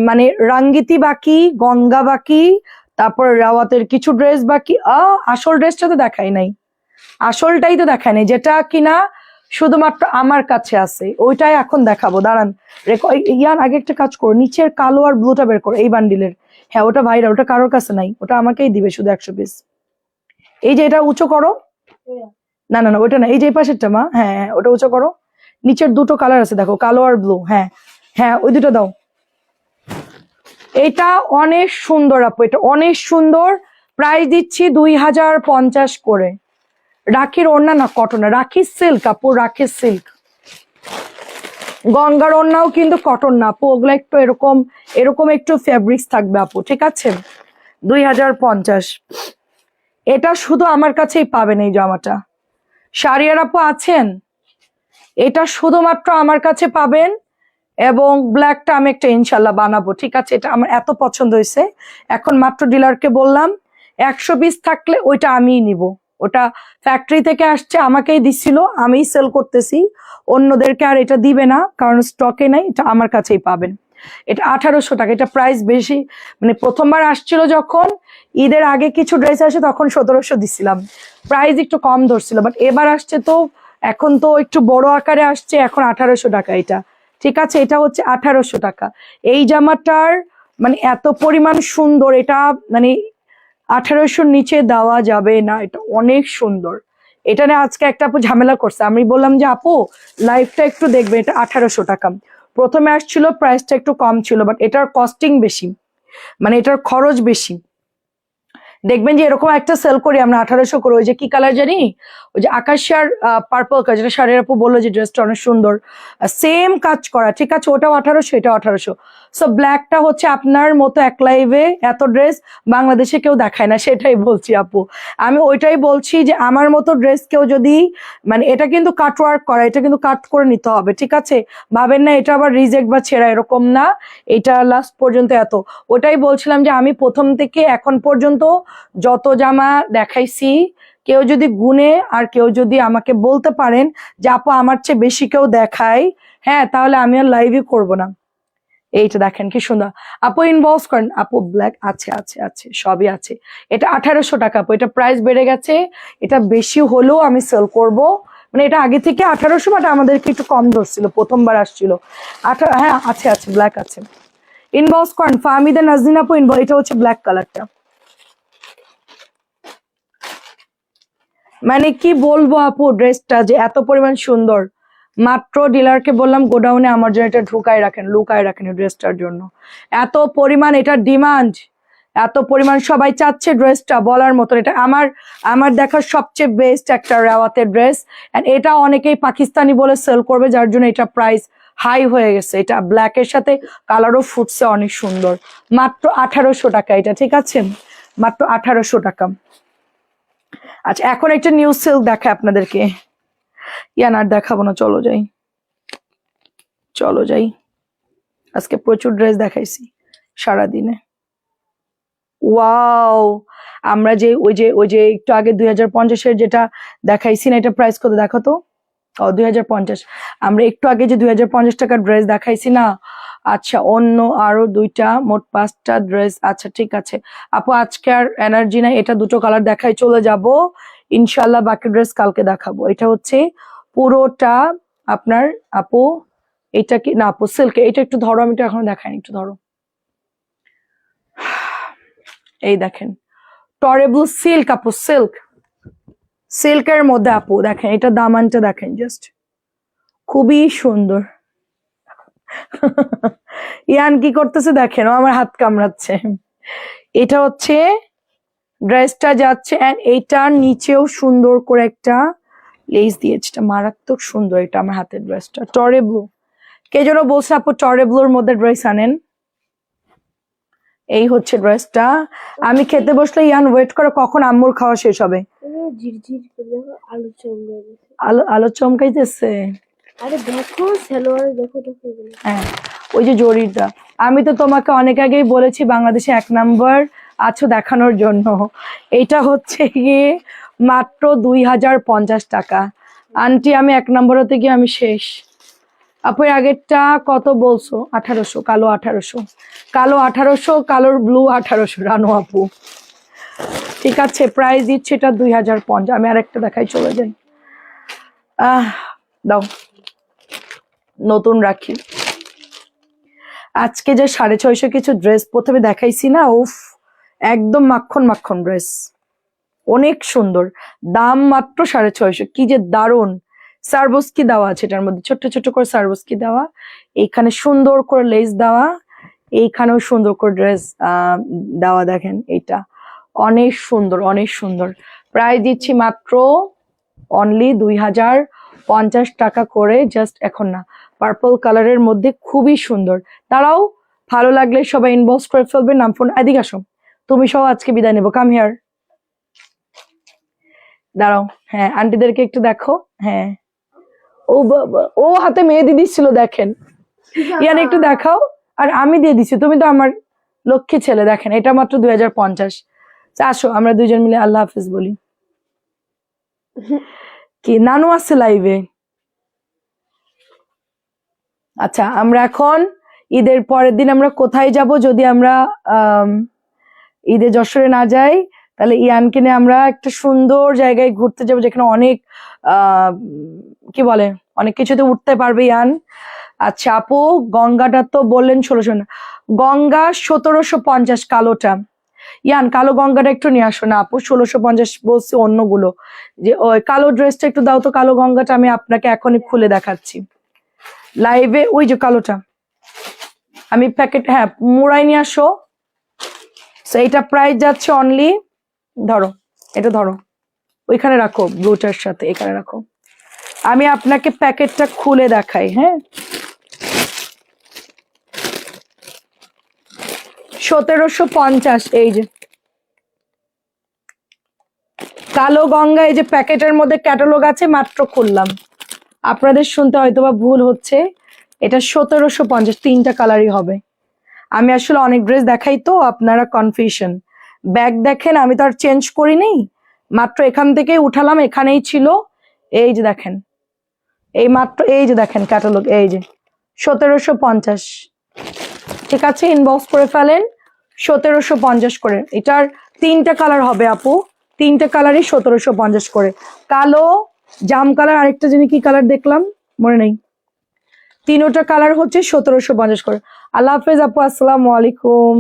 [SPEAKER 1] মানে রাঙ্গিতি বাকি, গঙ্গা বাকি, তারপর রাওয়াতের কিছু ড্রেস বাকি। আসল ড্রেসটা তো দেখাই নাই, আসলটাই তো দেখাই নাই, যেটা কিনা শুধুমাত্র আমার কাছে আছে, ওইটাই এখন দেখাবো। দাঁড়ান ইয়ান আগে একটা কাজ করো, নিচের কালো আর ব্লুটা বের করো এই বান্ডিলের। হ্যাঁ ওটা ভাইরা, ওটা কারোর কাছে নাই, ওটা আমাকেই দিবে শুধু 100 পিস। এই যে এটা উঁচু করো, না না না ওটা না, এই যে এই পাশেরটা মা, হ্যাঁ হ্যাঁ ওটা উঁচু করো। নিচের দুটো কালার আছে দেখো, কালো আর ব্লু, হ্যাঁ হ্যাঁ ওই দুটো দাও। এটা অনেক সুন্দর আপু, এটা অনেক সুন্দর, প্রাইস দিচ্ছি 2050 করে। রাখির ওড়না না কটন, রাখি সিল্ক আপু, রাখি সিল্ক। গঙ্গার ওড়নাও কিন্তু কটন না আপু, ওগুলো একটু এরকম এরকম একটু ফেব্রিক্স থাকবে আপু, ঠিক আছে? 2050, এটা শুধু আমার কাছেই পাবেন এই জামাটা। শাড়িয়ার আপু আছেন? এটা শুধুমাত্র আমার কাছে পাবেন, এবং ব্ল্যাকটা আমি একটা ইনশাল্লাহ বানাবো, ঠিক আছে? এটা আমার এত পছন্দ হয়েছে, এখন মাত্র ডিলারকে বললাম 100 পিস থাকলে ওইটা আমিই নিব। ওটা ফ্যাক্টরি থেকে আসছে, আমাকেই দিচ্ছিল, আমিই সেল করতেছি, অন্যদেরকে আর এটা দিবে না, কারণ স্টকে নাই, এটা আমার কাছেই পাবেন। এটা 1800 টাকা, এটা প্রাইস বেশি, মানে প্রথমবার আসছিল যখন ঈদের আগে কিছু ড্রেস আসে তখন 1700 দিছিলাম, প্রাইস একটু কম ধরছিল, বাট এবার আসছে তো এখন তো একটু বড় আকারে আসছে, এখন 1800 টাকা এটা, ঠিক আছে? এটা হচ্ছে 1800 টাকা। এই জামাটার মানে এত পরিমাণ সুন্দর, এটা মানে 1800 নিচে দেওয়া যাবে না, এটা অনেক সুন্দর। এটা নিয়ে আজকে একটা আপু ঝামেলা করছে, আমি বললাম যে আপু লাইভটা একটু দেখবে, এটা 1800 টাকা। প্রথমে আসছিল প্রাইসটা একটু কম ছিল, বাট এটার কস্টিং বেশি, মানে এটার খরচ বেশি। দেখবেন যে এরকম একটা সেল করি আমরা 1800 করে, ওই যে কি কালার জানি, ওই যে আকাশিয়ার পার্পল কালার, যেটা শাড়ির আপু বললো যে ড্রেসটা অনেক সুন্দর, সেম কাজ করা, ঠিক আছে? ওটাও 1800, এটাও 1800। সো ব্ল্যাকটা হচ্ছে আপনার মতো এক লাইভে এত ড্রেস বাংলাদেশে কেউ দেখায় না, সেটাই বলছি আপু। আমি ওইটাই বলছি যে আমার মতো ড্রেস কেউ যদি, মানে এটা কিন্তু কাট ওয়ার্ক করা, এটা কিন্তু কাট করে নিতে হবে, ঠিক আছে? ভাবেন না এটা আবার রিজেক্ট বা ছেঁড়া, এরকম না, এটা লাস্ট পর্যন্ত এত। ওটাই বলছিলাম যে আমি প্রথম থেকে এখন পর্যন্ত যত জামা দেখাইছি, কেউ যদি গুনে আর কেউ যদি আমাকে বলতে পারেন যে আপু আমার চেয়ে বেশি কেউ দেখায়, হ্যাঁ তাহলে আমি আর লাইভই করবো না। এইটা দেখেন কি সুন্দর আপু, ইনবক্স করেন আপু, ব্ল্যাক আছে আছে আছে সবই আছে। এটা 1800 টাকা আপু, এটা প্রাইস বেড়ে গেছে, এটা বেশি হলেও আমি সেল করব, মানে এটা আগে থেকে 1800, বাট আমাদেরকে একটু কম ধরছিল, প্রথমবার আসছিল। হ্যাঁ আছে আছে, ব্ল্যাক আছে, ইনবক্স করেন। ফাহমিদা নাজনীন আপু ইনবক্স, এটা হচ্ছে ব্ল্যাক কালারটা, মানে কি বলবো আপু, ড্রেসটা যে এত পরিমাণ সুন্দর, মাত্র ডিলারকে বললাম গোডাউনে আমার জন্য এটা ঢুকায় রাখেন, লুকায় রাখেন এই ড্রেসটার জন্য, এত পরিমাণ এটা ডিমান্ড, এত পরিমাণ সবাই চাচ্ছে ড্রেসটা বলার মতো। এটা আমার আমার দেখার সবচেয়ে বেস্ট একটা রেওয়াতের ড্রেস, এন্ড এটা অনেকেই পাকিস্তানি বলে সেল করবে, যার জন্য এটা প্রাইস হাই হয়ে গেছে। এটা ব্ল্যাকের সাথে কালারও ফুটছে অনেক সুন্দর, মাত্র 1800 টাকা এটা, ঠিক আছে? মাত্র 1800 টাকা। আচ্ছা এখন একটা নিউ সিল্ক দেখায় আপনাদেরকে, ইয়ান আর দেখাবো না, চলো যাই। চলো যাই, আজকে প্রচুর ড্রেস দেখাইছি সারাদিনে। ওয়াও, আমরা যে ওই যে একটু আগে 2050-এর যেটা দেখাইছি না, এটা প্রাইস কত দেখো তো। ও 2050, আমরা একটু আগে যে 2050 টাকার ড্রেস দেখাইছি না। আচ্ছা, অন্য আরো দুইটা, মোট 5টা ড্রেস। আচ্ছা ঠিক আছে আপু, আজকে আর এনার্জি নাই, এটা দুটো কালার দেখাই চলে যাব ইনশাল্লাহ। বাকি ড্রেস কালকে দেখাবো। এটা হচ্ছে পুরোটা আপনার আপু, এটা কি না আপু সিল্ক, এটা একটু ধরো, আমি তো এখনো দেখাইনি, একটু ধরো। এই দেখেন টরেবল সিল্ক আপু, সিল্কের মধ্যে আপু দেখেন, এটা দামানটা দেখেন, জাস্ট খুবই সুন্দর। ইয়ান কি করতেছে দেখেন, ও আমার হাত কামড়াচ্ছে। এটা হচ্ছে ড্রেসটা যাচ্ছে, এন্ড এইটার নিচেও সুন্দর করে একটা লেস দিয়েছে, এটা মারাত্মক সুন্দর। এটা আমার হাতের ড্রেসটা টরে ব্লু। কে যেন বলছে আপু টরে ব্লুর মধ্যে ড্রেস আনেন। এই হচ্ছে ড্রেসটা। আমি খেতে বসলে ইয়ান ওয়েট করে কখন আম্মুর খাওয়া শেষ হবে। আলো চমকাইতেছে।
[SPEAKER 2] আরে দেখো সালোয়ারে, দেখো
[SPEAKER 1] হ্যাঁ, ওই যে জরিটা। আমি তো তোমাকে অনেক আগেই বলেছি বাংলাদেশে 1 নাম্বার আছো দেখানোর জন্য। এটা হচ্ছে গিয়ে মাত্র 2050 টাকা। আন্টি আমি 1 নম্বর হতে গিয়ে আমি শেষ। আপু আগেরটা কত বলছো? 1800, কালো 1800, কালো 1800, কালোর ব্লু 1800। রানু আপু ঠিক আছে, প্রাইস দিচ্ছে এটা 2050। আমি আরেকটা দেখাই চলে যাই। দাও, নতুন রাখি। আজকে যে 650 কিছু ড্রেস প্রথমে দেখাইছি না, উফ একদম মাখন মাখন ড্রেস, অনেক সুন্দর, দাম মাত্র 650। কি যে দারুন সার্বস্কি দেওয়া আছে, এটার মধ্যে ছোট্ট ছোট্ট করে সার্বস্কি দেওয়া, এইখানে সুন্দর করে লেস দেওয়া, এইখানেও সুন্দর করে ড্রেস দেওয়া। দেখেন এটা অনেক সুন্দর, অনেক সুন্দর। প্রাইস দিচ্ছি মাত্র অনলি 2050 টাকা করে। জাস্ট এখন না, পার্পল কালারের মধ্যে খুবই সুন্দর। তারাও ভালো লাগলে সবাই ইনবক্স করে ফেলবে, নাম ফোন। এদিকে আসো, তুমি সহ আজকে বিদায় নেবো। কাম হিয়ার, দাঁড়াও। হ্যাঁ আন্টিদেরকে একটু দেখো। হ্যাঁ, ও বাবা, ও হাতে মেহেদি দিচ্ছিল দেখেন। ইয়ান একটু দেখাও। আর আমি দিয়ে দিচ্ছি, তুমি তো আমার লক্ষ্মী ছেলে। দেখেন এটা মাত্র 2050। আসো আমরা দুইজন মিলে আল্লাহ হাফিজ বলি। কি নানু আছে লাইভে? আচ্ছা, আমরা এখন ঈদের পরের দিন আমরা কোথায় যাব? যদি আমরা ঈদে যশোরে না যাই, তাহলে ইয়ানকে নিয়ে আমরা একটা সুন্দর জায়গায় ঘুরতে যাবো, যেখানে অনেক কি বলে, অনেক কিছুতে উঠতে পারবে ইয়ান। আচ্ছা আপু, গঙ্গাটা তো বললেন 1600 না, গঙ্গা 1750 কালোটা। ইয়ান কালো গঙ্গাটা একটু নিয়ে আসো না আপু, 1650 বলছি অন্যগুলো। যে ওই কালো ড্রেসটা একটু দাও তো, কালো গঙ্গাটা আমি আপনাকে এখনই খুলে দেখাচ্ছি লাইভে। ওই যে কালোটা আমি প্যাকেট, হ্যাঁ মুড়াই নিয়ে আসো। এইটা প্রাইস যাচ্ছে অনলি, ধরো এটা ধরো, ওইখানে রাখো, ব্লুটার সাথে এখানে রাখো। আমি আপনাকে প্যাকেটটা খুলে দেখাই। হ্যাঁ, 1750। এই যে কালো গঙ্গা, এই যে প্যাকেটের মধ্যে ক্যাটালগ আছে, মাত্র খুললাম। আপনাদের শুনতে হয়তোবা ভুল হচ্ছে, এটা 1750, 3টা কালারই হবে। আমি আসলে অনেক ড্রেস দেখাই তো, আপনারা কনফিউশন। ব্যাগ দেখেন, আমি তো আর চেঞ্জ করিনি, মাত্র এখান থেকেই উঠালাম, এখানেই ছিল। এই যে দেখেন, এই মাত্র এই যে দেখেন ক্যাটালগ, এই যে 1750। ঠিক আছে, ইনবক্স করে ফেলেন 1750 করে। এটার 3টা কালার হবে আপু, 3টে কালারই 1750 করে। কালো, জাম কালার, আরেকটা জিনিস কি কালার দেখলাম মনে নেই, 3টা কালার হচ্ছে 1750 করে। আল্লাহ হাফেজ আপু, আসসালামু আলাইকুম।